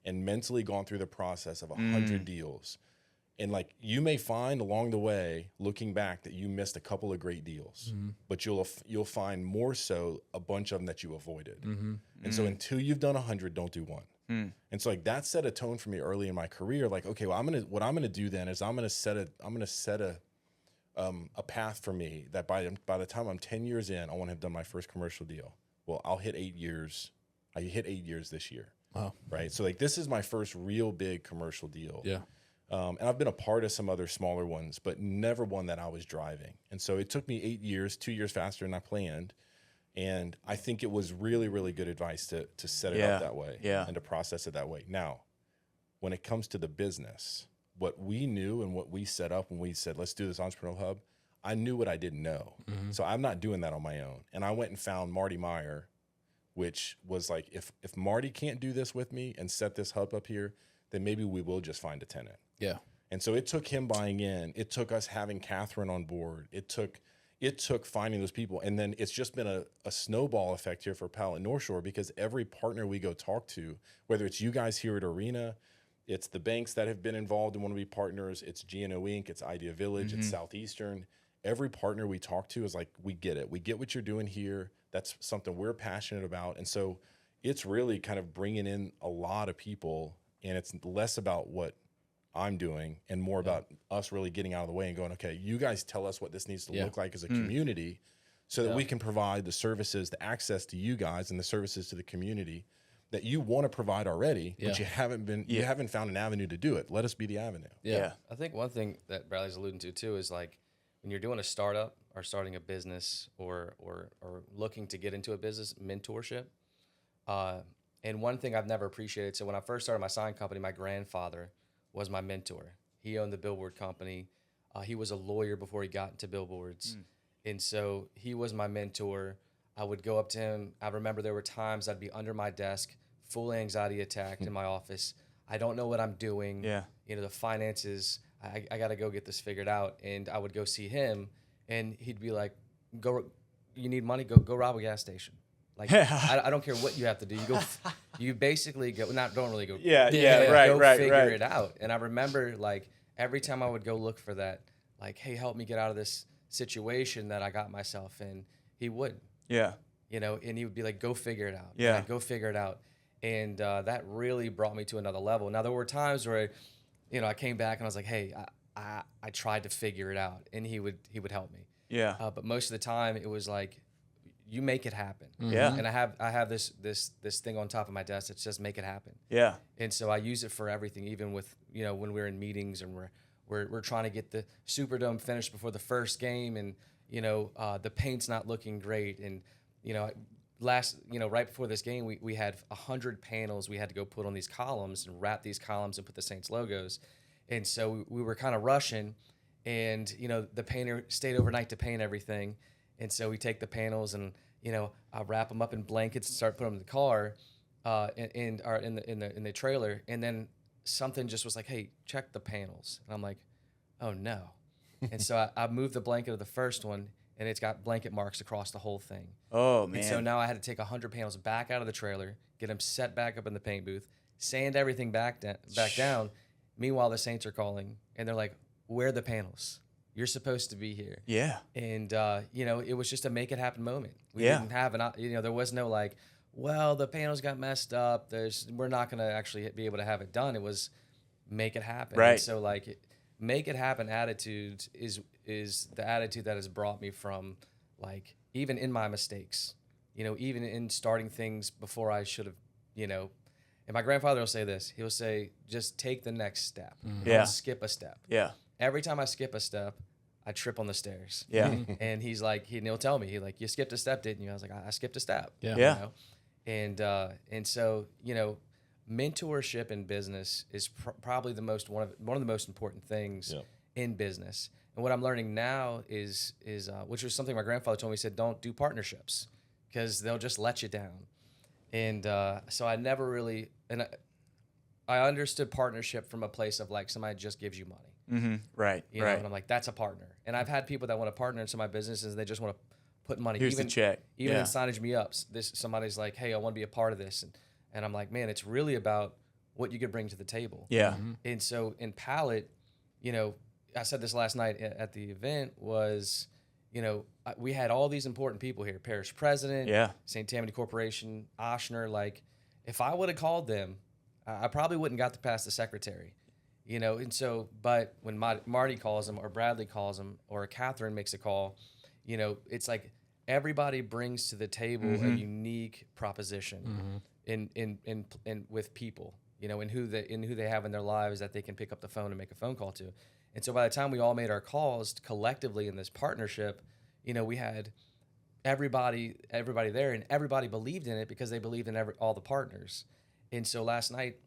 and mentally gone through the process of 100 deals. And like you may find along the way, looking back, that you missed a couple of great deals, but you'll find more so a bunch of them that you avoided. And so until you've done 100, don't do one. And so like that set a tone for me early in my career. Like, okay, well, what I'm gonna do then is I'm gonna set a path for me that by the time I'm 10 years in, I want to have done my first commercial deal. Well, I'll hit 8 years. I hit 8 years this year. Wow. Right. So like this is my first real big commercial deal. Yeah. And I've been a part of some other smaller ones, but never one that I was driving. And so it took me 8 years, 2 years faster than I planned. And I think it was really, really good advice to set it up that way and to process it that way. Now, when it comes to the business, what we knew and what we set up when we said, let's do this entrepreneurial hub, I knew what I didn't know. So I'm not doing that on my own. And I went and found Marty Meyer, which was like, if Marty can't do this with me and set this hub up here, then maybe we will just find a tenant. Yeah. And so it took him buying in. It took us having Catherine on board. It took finding those people. And then it's just been a snowball effect here for Palette Northshore, because every partner we go talk to, whether it's you guys here at Arena, it's the banks that have been involved and want to be partners, it's G&O Inc., it's Idea Village, it's Southeastern. Every partner we talk to is like, we get it. We get what you're doing here. That's something we're passionate about. And so it's really kind of bringing in a lot of people, and it's less about what I'm doing and more about us really getting out of the way and going, okay, you guys tell us what this needs to look like as a community, so that we can provide the services, the access to you guys and the services to the community that you want to provide already, but you haven't found an avenue to do it. Let us be the avenue. Yeah. I think one thing that Bradley's alluding to too is like, when you're doing a startup or starting a business or looking to get into a business, mentorship. And one thing I've never appreciated, so when I first started my sign company, my grandfather was my mentor. He owned the billboard company. He was a lawyer before he got into billboards. And so he was my mentor. I would go up to him. I remember there were times I'd be under my desk, full anxiety attack in my office. I don't know what I'm doing. Yeah. You know, the finances, I got to go get this figured out. And I would go see him, and he'd be like, you need money? Go rob a gas station. Like, I don't care what you have to do. You go, you basically go, don't really go. Go figure it out. And I remember, like, every time I would go look for that, like, hey, help me get out of this situation that I got myself in, he would. Yeah. You know, and he would be like, go figure it out. Yeah. Like, go figure it out. And that really brought me to another level. Now, there were times where, you know, I came back and I was like, hey, I tried to figure it out, and he would help me. Yeah. But most of the time it was like, you make it happen. Yeah. And I have this thing on top of my desk that says make it happen. Yeah. And so I use it for everything, even with, you know, when we're in meetings and we're trying to get the Superdome finished before the first game, and, you know, the paint's not looking great. And, you know, right before this game, we had 100 panels we had to go put on these columns and wrap these columns and put the Saints logos. And so we were kind of rushing, and, you know, the painter stayed overnight to paint everything. And so we take the panels and, you know, I wrap them up in blankets and start putting them in the car, in the trailer. And then something just was like, hey, check the panels. And I'm like, oh no. And so I moved the blanket of the first one, and it's got blanket marks across the whole thing. Oh, man. And so now I had to take 100 panels back out of the trailer, get them set back up in the paint booth, sand everything back down. Meanwhile, the Saints are calling, and they're like, where are the panels? You're supposed to be here. Yeah. And, you know, it was just a make it happen moment. We didn't have there was no like, well, the panels got messed up. We're not going to actually be able to have it done. It was make it happen. Right. And so like make it happen attitude is the attitude that has brought me from, like, even in my mistakes, you know, even in starting things before I should have, you know. And my grandfather will say this. He'll say, just take the next step. Don't skip a step. Yeah. Every time I skip a step, I trip on the stairs. Yeah. And he's like, he'll tell me, you skipped a step, didn't you? I was like, I skipped a step. Yeah. You know? And so, you know, mentorship in business is probably one of the most important things in business. And what I'm learning now is which was something my grandfather told me. He said, don't do partnerships because they'll just let you down. And so I never really, I understood partnership from a place of like somebody just gives you money. Mm-hmm. Right. You know, and I'm like, that's a partner. And I've had people that want to partner in some of my businesses, and they just want to put money. Here's the check. Even in signage me-ups, somebody's like, hey, I want to be a part of this. And I'm like, man, it's really about what you could bring to the table. Yeah. Mm-hmm. And so in Palette, you know, I said this last night at the event was, you know, we had all these important people here, parish president, St. Tammany Corporation, Oshner. Like, if I would have called them, I probably wouldn't got to pass the secretary. You know, and so, but when Marty calls them, or Bradley calls them, or Catherine makes a call, you know, it's like everybody brings to the table a unique proposition in with people. and who they have in their lives that they can pick up the phone and make a phone call to. And so by the time we all made our calls collectively in this partnership, we had everybody there, and everybody believed in it because they believed in all the partners. And so last night,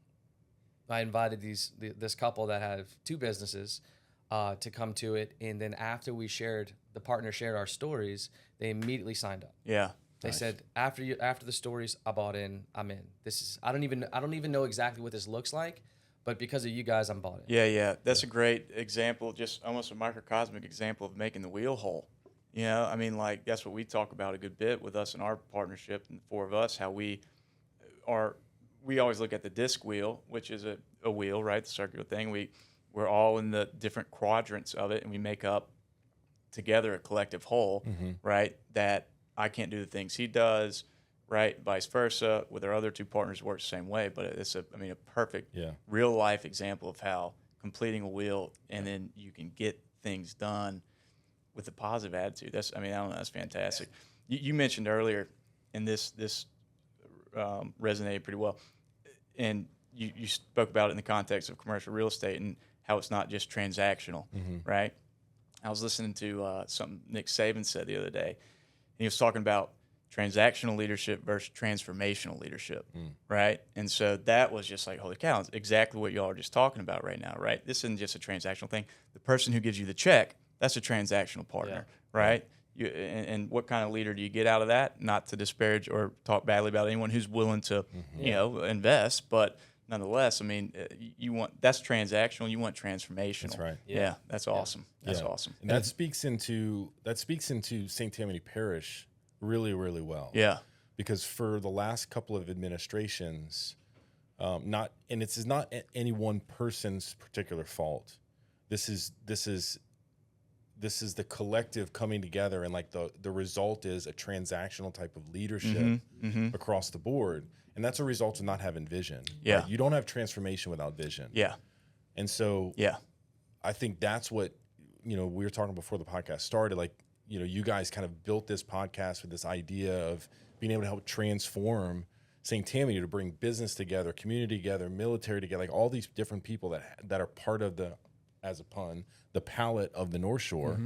I invited this couple that have 2 businesses to come to it, and then after the partner shared our stories, they immediately signed up. Yeah. They said, after the stories, I bought in. I'm in. I don't even know exactly what this looks like, but because of you guys, I'm bought in. Yeah. That's a great example, just almost a microcosmic example of making the wheel whole. I mean, like, that's what we talk about a good bit with us in our partnership, and the 4 of us, how we always look at the disc wheel, which is a wheel, right? The circular thing. We're all in the different quadrants of it, and we make up together a collective whole, right? That I can't do the things he does, right? Vice versa. With our other 2 partners, works the same way. But it's a perfect real life example of how completing a wheel, and then you can get things done with a positive attitude. I don't know. That's fantastic. You mentioned earlier, and this resonated pretty well, and you spoke about it in the context of commercial real estate and how it's not just transactional, right? I was listening to something Nick Saban said the other day. He was talking about transactional leadership versus transformational leadership, right? And so that was just like, holy cow, it's exactly what y'all are just talking about right now, right? This isn't just a transactional thing. The person who gives you the check, that's a transactional partner, right? And what kind of leader do you get out of that? Not to disparage or talk badly about anyone who's willing to, invest, but nonetheless, that's transactional. You want transformational. That's right. Yeah, that's awesome. That's awesome. And that speaks into St. Tammany Parish really, really well. Yeah, because for the last couple of administrations, this is not any one person's particular fault. This is the collective coming together, and like the result is a transactional type of leadership across the board. And that's a result of not having vision. Yeah. Right? You don't have transformation without vision. Yeah. And so I think that's what, we were talking before the podcast started, like, you guys kind of built this podcast with this idea of being able to help transform St. Tammany, to bring business together, community together, military together, like all these different people that are part of as a pun, the palette of the North Shore.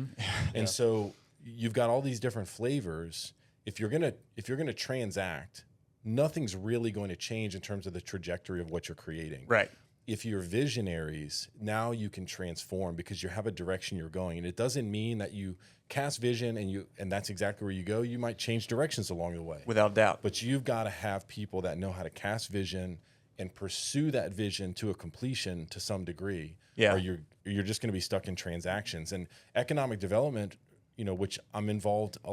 And so you've got all these different flavors. If you're gonna transact, nothing's really going to change in terms of the trajectory of what you're creating. Right. If you're visionaries, now you can transform because you have a direction you're going. And it doesn't mean that you cast vision and that's exactly where you go. You might change directions along the way. Without doubt. But you've got to have people that know how to cast vision and pursue that vision to a completion to some degree. Yeah. Or you're just going to be stuck in transactions. And economic development, which I'm involved in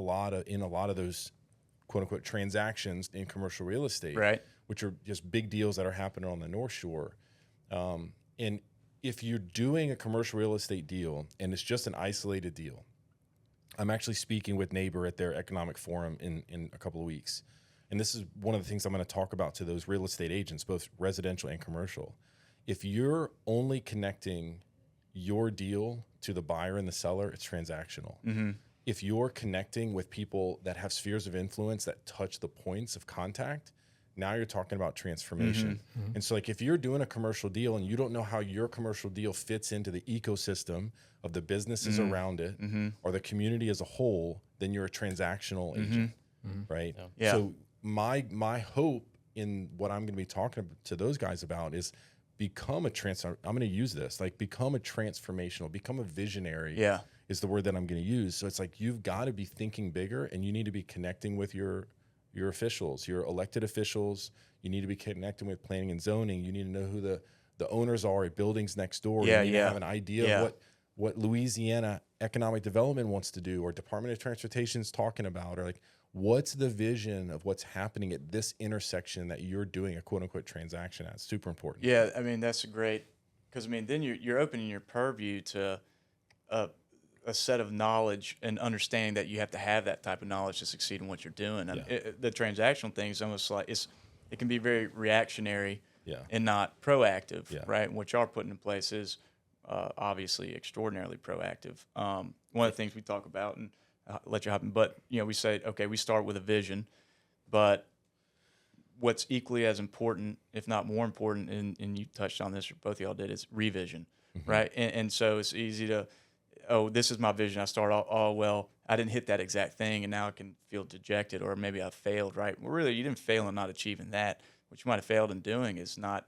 a lot of those quote unquote transactions in commercial real estate, right, which are just big deals that are happening on the North Shore. And if you're doing a commercial real estate deal and it's just an isolated deal, I'm actually speaking with Neighbor at their economic forum in a couple of weeks. And this is one of the things I'm going to talk about to those real estate agents, both residential and commercial. If you're only connecting your deal to the buyer and the seller, it's transactional. If you're connecting with people that have spheres of influence that touch the points of contact, now you're talking about transformation. And so like if you're doing a commercial deal and you don't know how your commercial deal fits into the ecosystem of the businesses around it or the community as a whole, then you're a transactional agent, right? Yeah. So my hope in what I'm going to be talking to those guys about is become a I'm going to use this, like become a transformational, become a visionary. Yeah. Is the word that I'm going to use. So it's like you've got to be thinking bigger, and you need to be connecting with your officials, your elected officials. You need to be connecting with planning and zoning. You need to know who the owners are at buildings next door. You need to have an idea of what Louisiana Economic Development wants to do, or Department of Transportation is talking about, or like what's the vision of what's happening at this intersection that you're doing a quote unquote transaction at. It's super important. Yeah, that's a great, because then you're opening your purview to a set of knowledge and understanding that you have to have that type of knowledge to succeed in what you're doing. The transactional thing is almost like it can be very reactionary and not proactive, right? And what y'all are putting in place is obviously extraordinarily proactive. One of the things we talk about, and I'll let you hop in, but we say, okay, we start with a vision, but what's equally as important, if not more important, and you touched on this, or both of y'all did, is revision, right? And so it's easy to, oh, this is my vision. I start off, oh, well, I didn't hit that exact thing, and now I can feel dejected, or maybe I failed, right? Well, really, you didn't fail in not achieving that. What you might have failed in doing is not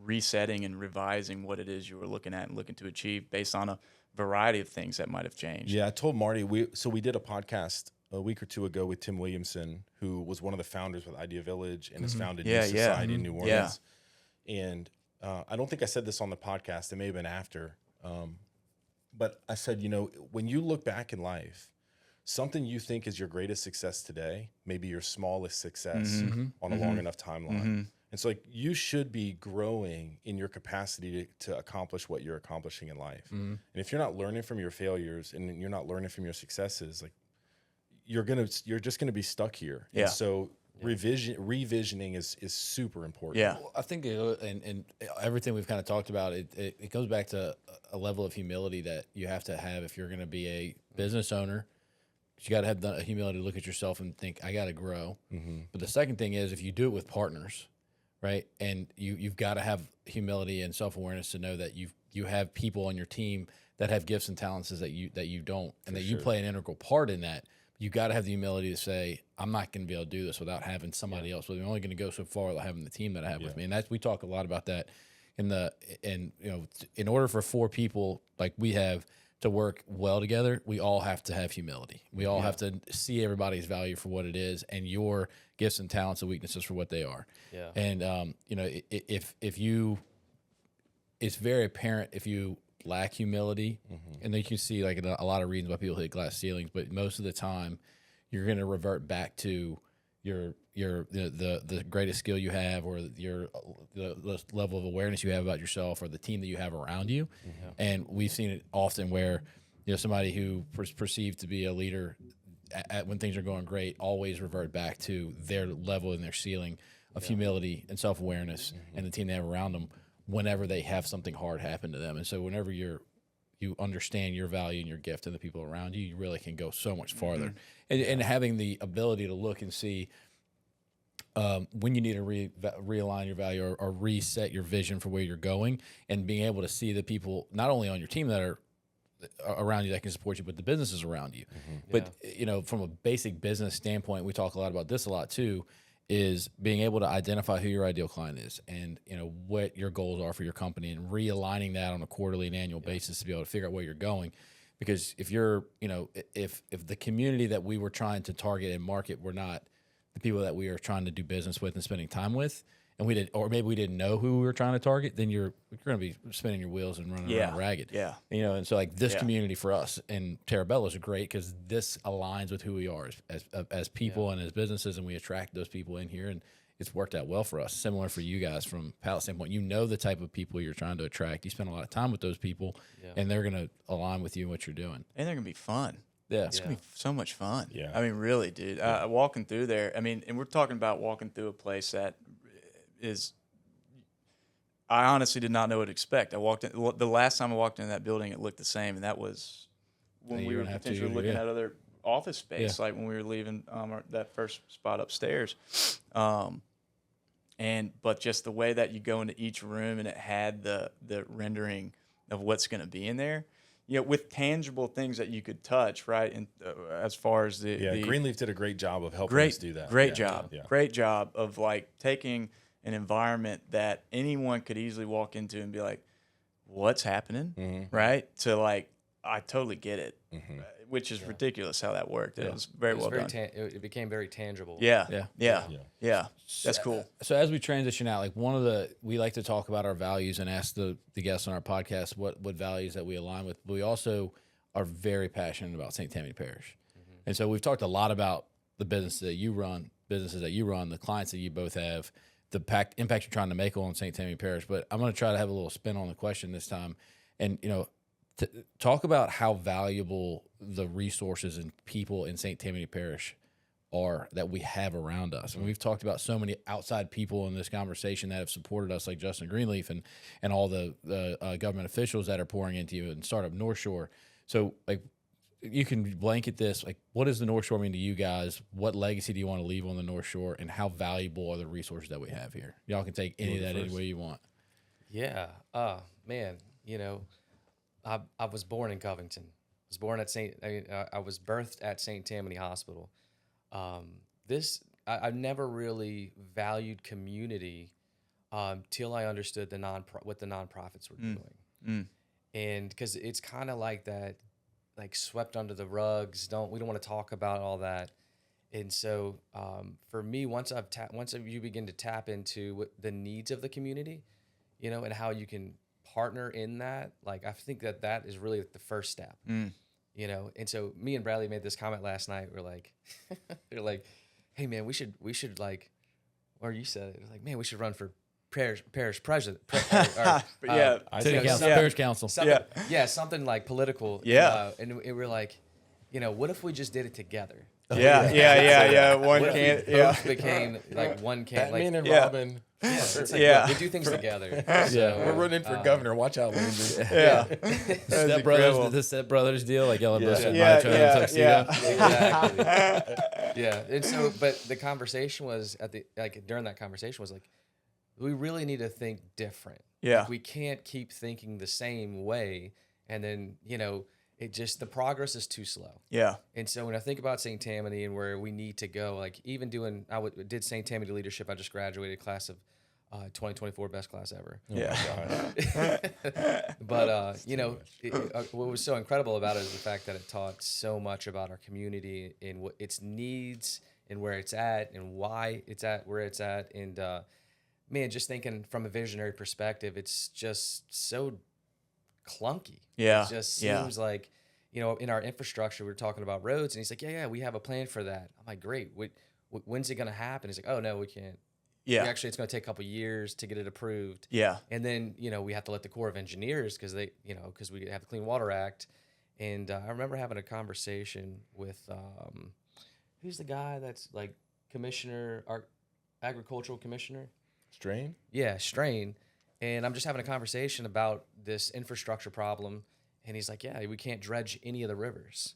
resetting and revising what it is you were looking at and looking to achieve based on a variety of things that might have changed. Yeah, I told Marty, we did a podcast a week or two ago with Tim Williamson, who was one of the founders with Idea Village and has founded New Society in New Orleans. And I don't think I said this on the podcast. It may have been after. But I said, you know, when you look back in life, something you think is your greatest success today, maybe your smallest success on a long enough timeline. And so, like, you should be growing in your capacity to accomplish what you're accomplishing in life. And if you're not learning from your failures and you're not learning from your successes, like, you're just gonna be stuck here. Yeah. And so revisioning is super important. Yeah. Well, I think and everything we've kind of talked about, it goes back to a level of humility that you have to have if you're going to be a business owner. You got to have the humility to look at yourself and think, I got to grow. But the second thing is, if you do it with partners, right, and you've got to have humility and self-awareness to know that you have people on your team that have gifts and talents that you don't, and that you play an integral part in that. You got to have the humility to say, I'm not going to be able to do this without having somebody else. But I'm only going to go so far without having the team that I have with me. And we talk a lot about that in order for 4 people like we have to work well together, we all have to have humility. We all have to see everybody's value for what it is and your gifts and talents and weaknesses for what they are. Yeah. And, if you, it's very apparent if you lack humility, and then you can see like a lot of reasons why people hit glass ceilings, but most of the time you're going to revert back to the greatest skill you have, or the level of awareness you have about yourself, or the team that you have around you. And we've seen it often where, somebody who perceived to be a leader when things are going great always revert back to their level and their ceiling of humility and self-awareness and the team they have around them whenever they have something hard happen to them. And so whenever you understand your value and your gift and the people around you, you really can go so much farther. And having the ability to look and see when you need to realign your value or reset your vision for where you're going, and being able to see the people not only on your team that are around you that can support you, but the businesses around you. But, from a basic business standpoint, we talk a lot about this a lot too, is being able to identify who your ideal client is and, what your goals are for your company, and realigning that on a quarterly and annual basis to be able to figure out where you're going. Because if you're, if the community that we were trying to target and market were not the people that we are trying to do business with and spending time with, and we did, or maybe we didn't know who we were trying to target, then you're going to be spinning your wheels and running around ragged. Yeah. And so like this community for us and Terabella is great because this aligns with who we are as people and as businesses, and we attract those people in here, and it's worked out well for us. Similar for you guys from Palette standpoint, the type of people you're trying to attract. You spend a lot of time with those people, and they're going to align with you and what you're doing. And they're going to be fun. Yeah. It's going to be so much fun. Yeah. I mean, really, dude. Walking through there, and we're talking about walking through a place that is, I honestly did not know what to expect. I walked in, the last time I walked into that building, it looked the same, and that was when we were potentially looking at other office space, like when we were leaving that first spot upstairs. But just the way that you go into each room, and it had the rendering of what's going to be in there, with tangible things that you could touch, right? And as far as the Greenleaf did a great job of helping us do that. Great job of like taking an environment that anyone could easily walk into and be like, what's happening, right? To like, I totally get it, which is ridiculous how that worked. It was very well done. It became very tangible. Yeah. That's cool. So as we transition out, like we like to talk about our values and ask the guests on our podcast what values that we align with. But we also are very passionate about St. Tammany Parish. And so we've talked a lot about the businesses that you run, the clients that you both have, the impact you're trying to make on St. Tammany Parish. But I'm going to try to have a little spin on the question this time. And, to talk about how valuable the resources and people in St. Tammany Parish are that we have around us. And we've talked about so many outside people in this conversation that have supported us, like Justin Greenleaf and all the government officials that are pouring into you, and Startup Northshore. So, like, you can blanket this, like, what does the North Shore mean to you guys? What legacy do you want to leave on the North Shore, and how valuable are the resources that we have here? Y'all can take any of that any way you want. Yeah. Man, I was born in Covington. I was born at I was birthed at St. Tammany Hospital. I've never really valued community till I understood what the nonprofits were doing. And because it's kind of like that, like swept under the rugs. We don't want to talk about all that. And so for me, once you begin to tap into the needs of the community, and how you can partner in that, like I think that is really the first step. And so me and Bradley made this comment last night. We're like, they're like, hey man, we should like, or you said it, like, man, we should run for parish president. City council, parish council. Something like political. And we're like, what if we just did it together? One can. Both became like one can. Batman like, and Robin. It's like, look, we do things together. So, we're running for governor. Watch out, Lindsay. The Step Brothers deal, like Ellen Bush and tuxedo. Exactly. And so, but the conversation was during that conversation was like, we really need to think different. Like, we can't keep thinking the same way, and then the progress is too slow. And so when I think about St. Tammany and where we need to go, like even did St. Tammany leadership. I just graduated class of 2024, best class ever. But what was so incredible about it is the fact that it taught so much about our community and what its needs and where it's at and why it's at where it's at. And man, just thinking from a visionary perspective, it's just so clunky. It just seems like, in our infrastructure, we were talking about roads, and he's like, we have a plan for that. I'm like, great. When's it going to happen? He's like, oh, no, we can't. Actually, it's going to take a couple years to get it approved. And then, we have to let the Corps of Engineers, because because we have the Clean Water Act. And I remember having a conversation with, who's the guy that's like our agricultural commissioner? Strain? Yeah, Strain. And I'm just having a conversation about this infrastructure problem. And he's like, we can't dredge any of the rivers.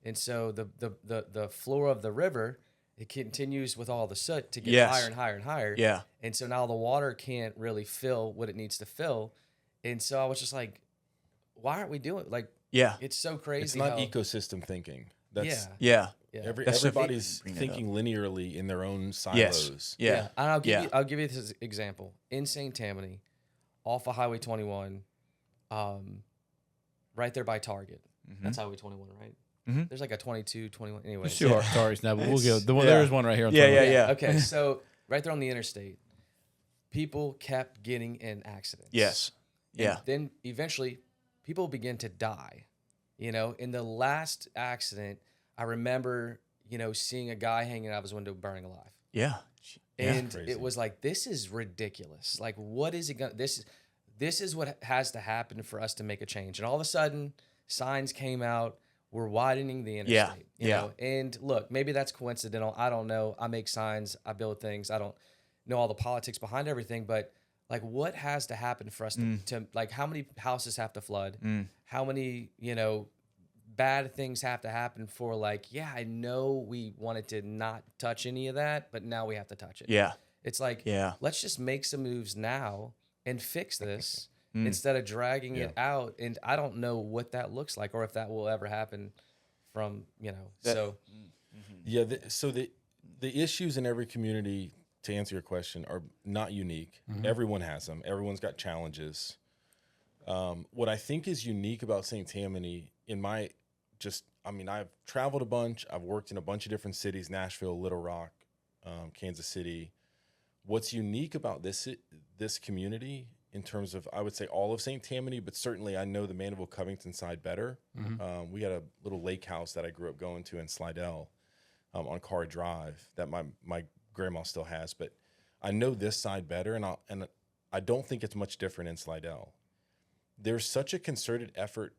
And so the floor of the river, it continues with all the soot to get higher and higher and higher. And so now the water can't really fill what it needs to fill. And so I was just like, why aren't we doing it? Like, it's so crazy. It's not ecosystem thinking. That's Everybody's thinking linearly in their own silos. And I'll give you this example. In St. Tammany, off of Highway 21, right there by Target. That's Highway 21, right? There's like a 22, 21. Anyway, there's two Targets now, but we'll go. There's one right here on 21. Okay, so right there on the interstate, people kept getting in accidents. And then eventually, people begin to die. In the last accident, I remember, seeing a guy hanging out of his window burning alive. And it was like, this is ridiculous. Like, what is it going to... This is what has to happen for us to make a change. And all of a sudden, signs came out. We're widening the interstate. You know? And look, maybe that's coincidental. I don't know. I make signs. I build things. I don't know all the politics behind everything. But, like, what has to happen for us to like, how many houses have to flood? How many, bad things have to happen for, like, I know we wanted to not touch any of that, but now we have to touch it. It's like, let's just make some moves now and fix this instead of dragging it out. And I don't know what that looks like or if that will ever happen from, so. So the issues in every community, to answer your question, are not unique. Everyone has them. Everyone's got challenges. What I think is unique about St. Tammany I've traveled a bunch. I've worked in a bunch of different cities, Nashville, Little Rock, Kansas City. What's unique about this community in terms of, I would say, all of St. Tammany, but certainly I know the Mandeville-Covington side better. We had a little lake house that I grew up going to in Slidell on Carr Drive that my grandma still has, but I know this side better, and I don't think it's much different in Slidell. There's such a concerted effort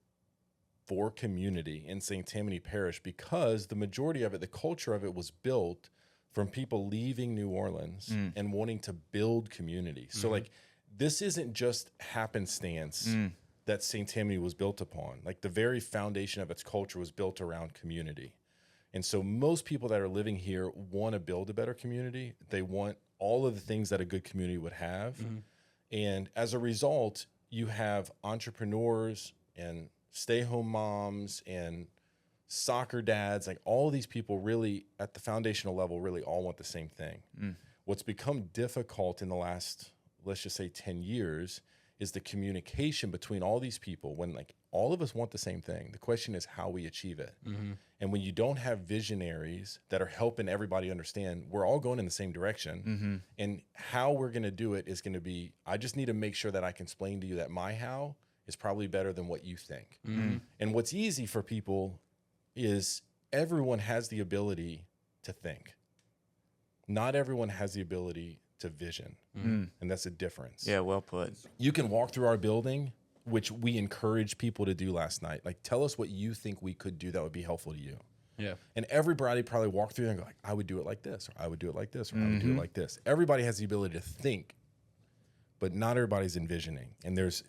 for community in St. Tammany Parish because the majority of it, the culture of it, was built from people leaving New Orleans and wanting to build community. So, like, this isn't just happenstance that St. Tammany was built upon. Like the very foundation of its culture was built around community. And so most people that are living here want to build a better community. They want all of the things that a good community would have. And as a result, you have entrepreneurs and stay-home moms and soccer dads, like all these people really at the foundational level really all want the same thing. What's become difficult in the last, let's just say 10 years is the communication between all these people when like all of us want the same thing. The question is how we achieve it. And when you don't have visionaries that are helping everybody understand we're all going in the same direction and how we're going to do it is going to be, I just need to make sure that I can explain to you that my how is probably better than what you think. And what's easy for people is everyone has the ability to think. Not everyone has the ability to vision. And that's a difference. Yeah, well put. You can walk through our building, which we encouraged people to do last night. Like, tell us what you think we could do that would be helpful to you. Yeah. And everybody probably walk through there and go like, I would do it like this, or I would do it like this, or I would do it like this. Everybody has the ability to think, but not everybody's envisioning. And there's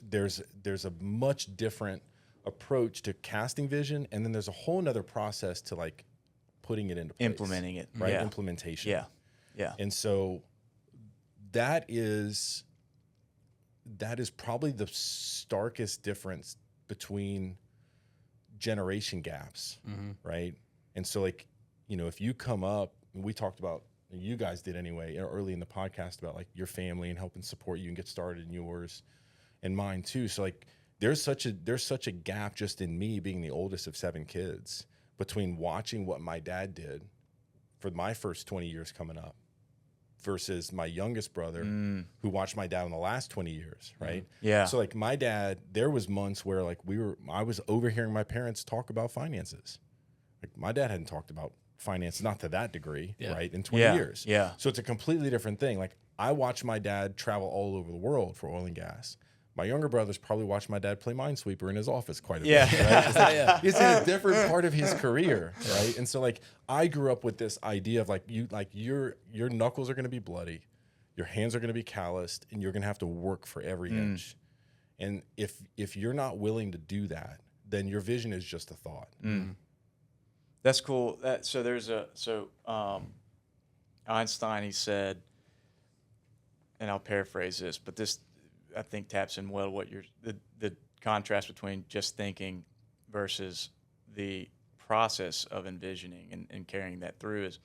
a much different approach to casting vision. And then there's a whole nother process to like putting it into place. Implementing it. Right? Yeah. Implementation. Yeah. Yeah. And so that is probably the starkest difference between generation gaps, right? And so like, you know, if you come up, and we talked about, you guys did anyway, early in the podcast about like your family and helping support you and get started in yours and mine too. So like there's such a gap just in me being the oldest of 7 kids between watching what my dad did for my first 20 years coming up versus my youngest brother who watched my dad in the last 20 years, right? Yeah. So like my dad, there was months where like I was overhearing my parents talk about finances. Like my dad hadn't talked about finance, not to that degree, right, in 20 years. Yeah. So it's a completely different thing. Like I watched my dad travel all over the world for oil and gas. My younger brothers probably watched my dad play Minesweeper in his office quite a bit. Right? It's, like, it's in a different part of his career, right? And so like I grew up with this idea of like your knuckles are going to be bloody, your hands are going to be calloused, and you're going to have to work for every inch. And if you're not willing to do that, then your vision is just a thought. That's cool. Einstein, he said, and I'll paraphrase this, but this I think taps in well what the contrast between just thinking versus the process of envisioning and carrying that through is,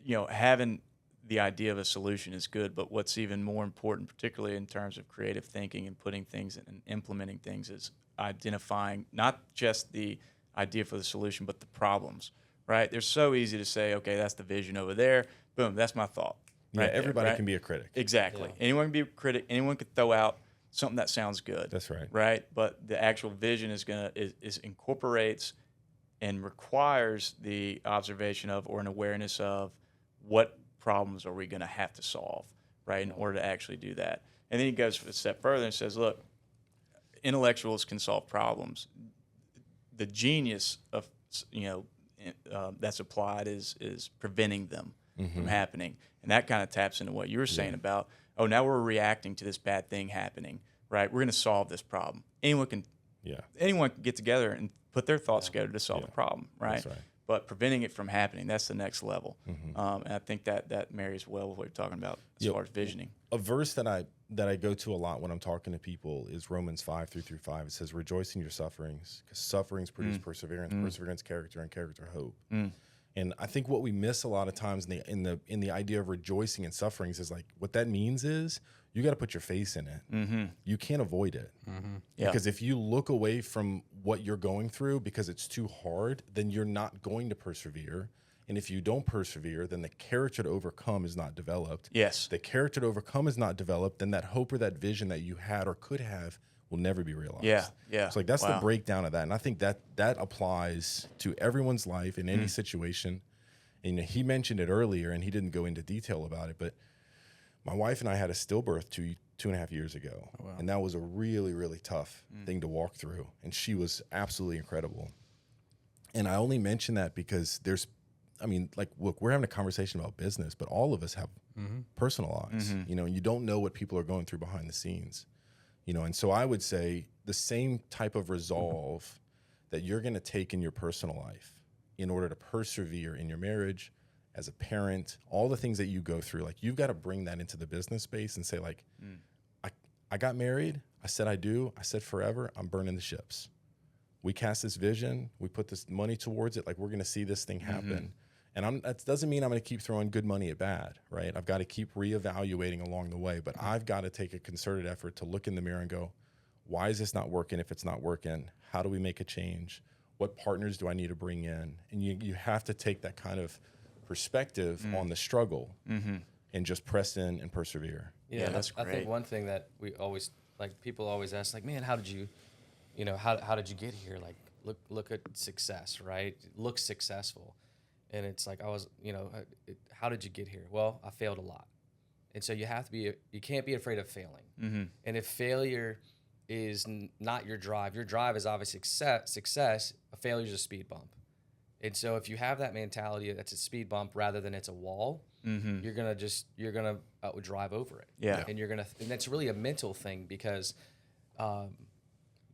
you know, having the idea of a solution is good, but what's even more important, particularly in terms of creative thinking and putting things and implementing things, is identifying not just the idea for the solution, but the problems, right? They're so easy to say, okay, that's the vision over there. Boom, that's my thought. Yeah, right everybody there, right? can be a critic. Exactly. Yeah. Anyone can be a critic. Anyone could throw out something that sounds good. That's right. Right? But the actual vision is incorporates and requires the observation of or an awareness of what problems are we going to have to solve, right, in order to actually do that. And then he goes a step further and says, look, intellectuals can solve problems. The genius of, that's applied is preventing them from happening. And that kind of taps into what you were saying about, now we're reacting to this bad thing happening, right? We're going to solve this problem. Anyone can get together and put their thoughts together to solve a problem, right? That's right. But preventing it from happening, that's the next level. And I think that marries well with what you're talking about as far as visioning. A verse that I go to a lot when I'm talking to people is Romans 5:3-5. It says, rejoice in your sufferings, because sufferings produce perseverance, perseverance, character, and character, hope. And I think what we miss a lot of times in the idea of rejoicing in sufferings is like what that means is you got to put your face in it. You can't avoid it. Because if you look away from what you're going through because it's too hard, then you're not going to persevere. And if you don't persevere, then the character to overcome is not developed. Yes. The character to overcome is not developed, then that hope or that vision that you had or could have will never be realized. Yeah. So like that's the breakdown of that. And I think that applies to everyone's life in any situation. And he mentioned it earlier and he didn't go into detail about it, but my wife and I had a stillbirth two and a half years ago. Oh, wow. And that was a really, really tough thing to walk through. And she was absolutely incredible. And I only mention that because look, we're having a conversation about business, but all of us have personal lives, and you don't know what people are going through behind the scenes, and so I would say the same type of resolve that you're going to take in your personal life in order to persevere in your marriage, as a parent, all the things that you go through, like you've got to bring that into the business space and say like, I got married. I said I do. I said forever. I'm burning the ships. We cast this vision. We put this money towards it. Like we're going to see this thing happen. And that doesn't mean I'm going to keep throwing good money at bad, right? I've got to keep reevaluating along the way, but I've got to take a concerted effort to look in the mirror and go, why is this not working? If it's not working, how do we make a change? What partners do I need to bring in? And you have to take that kind of perspective on the struggle and just press in and persevere. Yeah, that's great. I think one thing that we always, like, people always ask, like, man, how did you get here? Like, look at success, right? Look successful. And it's like, how did you get here? Well, I failed a lot. And so you can't be afraid of failing. And if failure is not your drive is obviously success, a failure is a speed bump. And so if you have that mentality that's a speed bump rather than it's a wall, you're gonna drive over it. Yeah. And and that's really a mental thing because,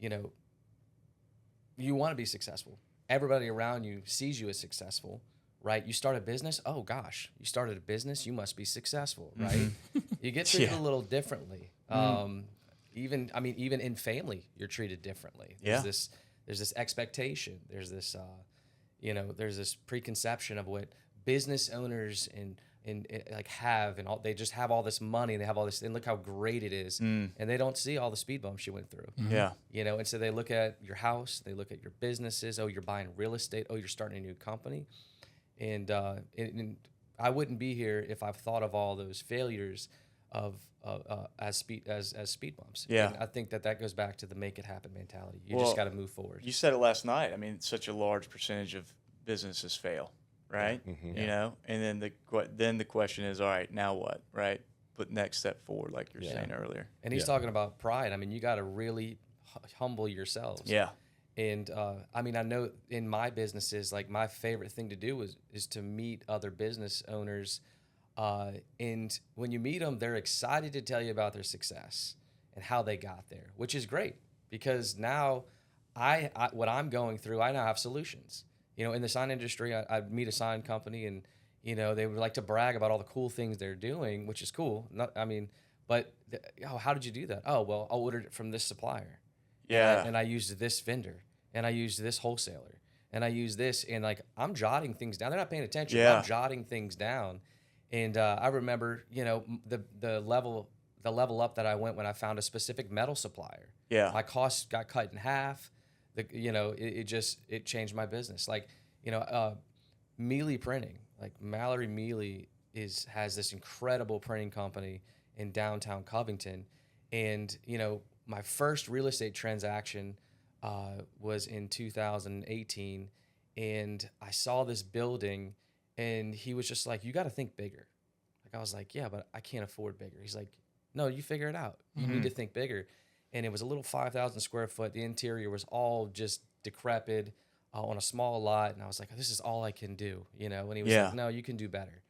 you want to be successful. Everybody around you sees you as successcival, right? You start a business. Oh gosh, you started a business. You must be successful, right? You get treated a little differently. Even in family, you're treated differently. There's this expectation. There's this, there's this preconception of what business owners and like have, and all, they just have all this money and they have all this, and look how great it is. And they don't see all the speed bumps you went through. Yeah. And so they look at your house, they look at your businesses. Oh, you're buying real estate. Oh, you're starting a new company. And I wouldn't be here if I've thought of all those failures as speed bumps. Yeah. And I think that goes back to the make it happen mentality. You just got to move forward. You said it last night. I mean, such a large percentage of businesses fail, right? And then the question is, all right, now what, right? Put next step forward, like you're saying earlier. And he's talking about pride. I mean, you got to really humble yourselves. Yeah. And I know in my businesses, like my favorite thing to do is to meet other business owners. And when you meet them, they're excited to tell you about their success and how they got there, which is great because now what I'm going through, I now have solutions. In the sign industry, I meet a sign company and, they would like to brag about all the cool things they're doing, which is cool. How did you do that? Oh, well, I ordered it from this supplier. Yeah. And I used this vendor and I used this wholesaler and I used this, and like, I'm jotting things down. They're not paying attention. Yeah. I'm jotting things down. And I remember, the level up that I went when I found a specific metal supplier. Yeah. My costs got cut in half. It changed my business. Like, Mealy Printing, like Mallory Mealy has this incredible printing company in downtown Covington. And, my first real estate transaction was in 2018. And I saw this building. And he was just like, you got to think bigger. Like, I was like, yeah, but I can't afford bigger. He's like, no, you figure it out. You need to think bigger. And it was a little 5,000 square foot. The interior was all just decrepit on a small lot. And I was like, this is all I can do, And he was like, no, you can do better.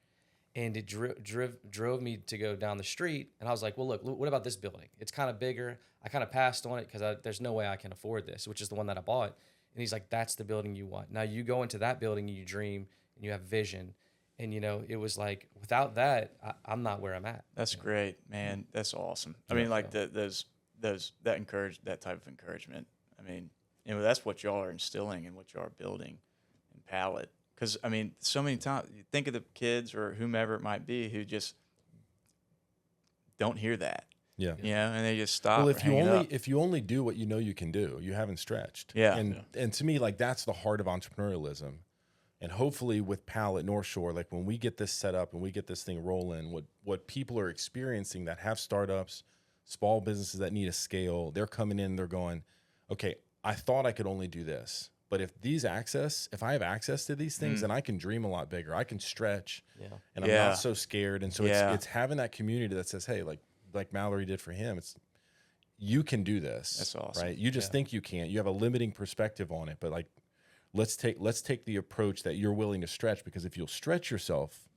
And it drove me to go down the street. And I was like, well, look, what about this building? It's kind of bigger. I kind of passed on it because there's no way I can afford this, which is the one that I bought. And he's like, that's the building you want. Now you go into that building and you dream. And you have vision, and it was like without that, I'm not where I'm at. That's great, man. That's awesome. I mean, like that type of encouragement. I mean, that's what y'all are instilling and what y'all are building in Palette. Because I mean, so many times you think of the kids or whomever it might be who just don't hear that. Yeah. And they just stop. Well, if if you only do what you can do, you haven't stretched. Yeah. And to me, like that's the heart of entrepreneurialism. And hopefully with Palette Northshore, like when we get this set up and we get this thing rolling, what people are experiencing that have startups, small businesses that need a scale, they're coming in, they're going, okay, I thought I could only do this. But if I have access to these things, then I can dream a lot bigger. I can stretch and I'm not so scared. And so it's having that community that says, hey, like Mallory did for him, you can do this. That's awesome. Right? You just think you can't. You have a limiting perspective on it, but like, let's take the approach that you're willing to stretch, because if you'll stretch yourself,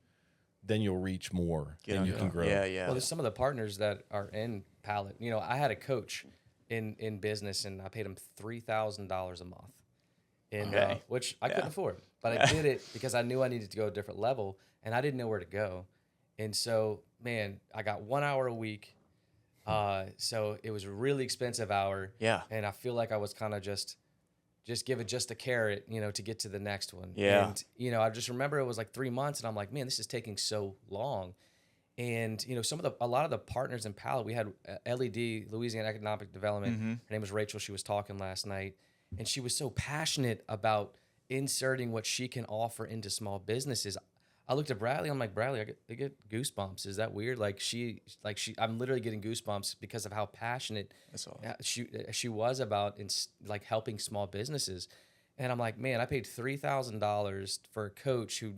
then you'll reach more and you can grow. Yeah. Well, there's some of the partners that are in Palette. I had a coach in business, and I paid him $3,000 a month, and Okay. which I couldn't afford, but I did it because I knew I needed to go a different level, and I didn't know where to go, and so man, I got 1 hour a week, so it was a really expensive hour, Yeah. and I feel like I was kind of just give it just a carrot, to get to the next one, Yeah. and I just remember it was like 3 months, and I'm like, man, this is taking so long. And a lot of the partners in Palette, we had LED, Louisiana Economic Development. Mm-hmm. Her name was Rachel. She was talking last night, and she was so passionate about inserting what she can offer into small businesses. I looked at Bradley. I'm like, Bradley, I get goosebumps. Is that weird? I'm literally getting goosebumps because of how passionate That's all. she was about like helping small businesses. And I'm like, man, I paid $3,000 for a coach who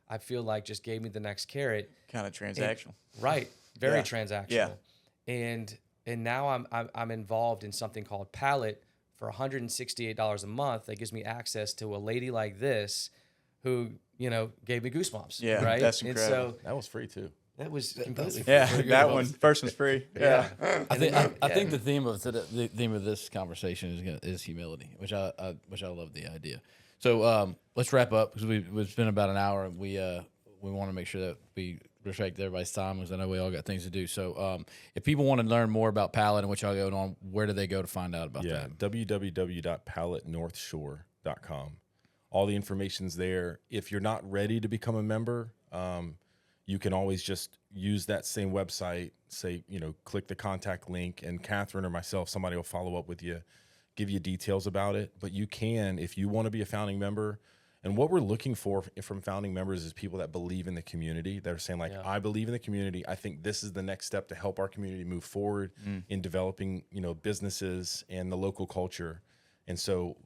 I feel like just gave me the next carrot. Kind of transactional. Right. Very Yeah. transactional. Yeah. And now I'm involved in something called Palette for $168 a month that gives me access to a lady like this who, gave me goosebumps. Yeah, Right. that's And incredible. so That was free too. that was completely Yeah, free. that one first one's free. Yeah. I think the theme of this conversation is humility, which I love the idea. So let's wrap up because we've spent about an hour, and we want to make sure that we respect everybody's time because I know we all got things to do. So if people want to learn more about Palette and what y'all going on, where do they go to find out about that? www.palettenorthshore.com. All the information's there. If you're not ready to become a member, you can always just use that same website, say, click the contact link, and Catherine or myself, somebody will follow up with you, give you details about it. But you can, if you want to be a founding member, and what we're looking for from founding members is people that believe in the community. They're saying like, I believe in the community. I think this is the next step to help our community move forward in developing, businesses and the local culture. And so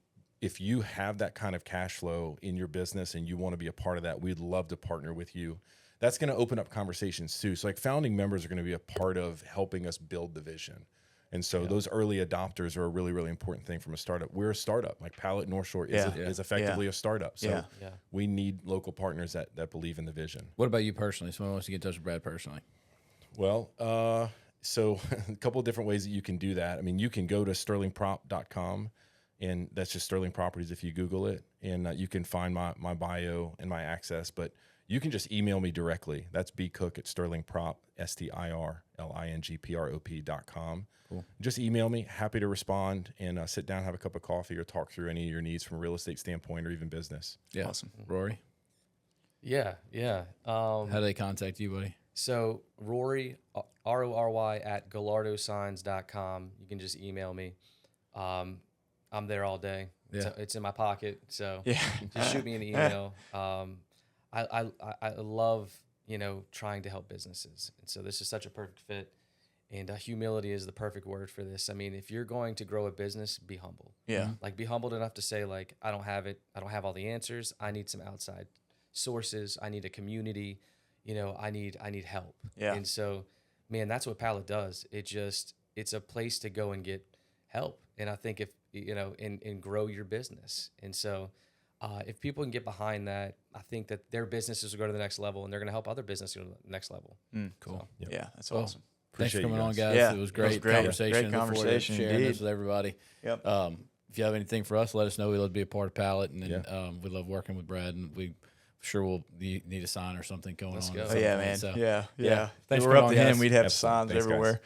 if you have that kind of cash flow in your business and you want to be a part of that, we'd love to partner with you. That's going to open up conversations too. So like founding members are going to be a part of helping us build the vision. And so those early adopters are a really, really important thing from a startup. We're a startup. Like Palette Northshore is effectively a startup. So we need local partners that believe in the vision. What about you personally? Someone wants to get in touch with Brad personally. Well, so a couple of different ways that you can do that. I mean, you can go to sterlingprop.com, and that's just Sterling Properties if you Google it, and you can find my bio and my access. But you can just email me directly. That's bcook@sterlingprop, STIRLINGPROP.com. Cool. Just email me. Happy to respond and sit down, have a cup of coffee, or talk through any of your needs from a real estate standpoint or even business. Yeah. Awesome. Rory? Yeah. How do they contact you, buddy? So Rory, RORY at gallardosigns.com. You can just email me. I'm there all day. Yeah. It's in my pocket. So Yeah. just shoot me an email. I love, trying to help businesses. And so this is such a perfect fit. And humility is the perfect word for this. I mean, if you're going to grow a business, be humble. Yeah. Like be humbled enough to say like, I don't have it. I don't have all the answers. I need some outside sources. I need a community. I need help. Yeah. And so, man, that's what Palette does. It's a place to go and get help. And I think if, and grow your business. And so if people can get behind that, I think that their businesses will go to the next level and they're going to help other businesses go to the next level. Cool. So, Yeah, that's Well, awesome. Thanks for Appreciate coming you on, guys. guys. Yeah, It was it was great great. conversation. Great Look forward to conversation, sharing indeed. this with everybody. Yep. If you have anything for us, let us know. We'd love to be a part of Palette, and then, Yeah. we love working with Brad, and we sure we'll need a sign or something going Let's on. go. at Oh, some yeah, point. man. So, Yeah. Thanks If for we're up coming to on, him, guys. we'd have Absolutely. signs Thanks, guys. everywhere.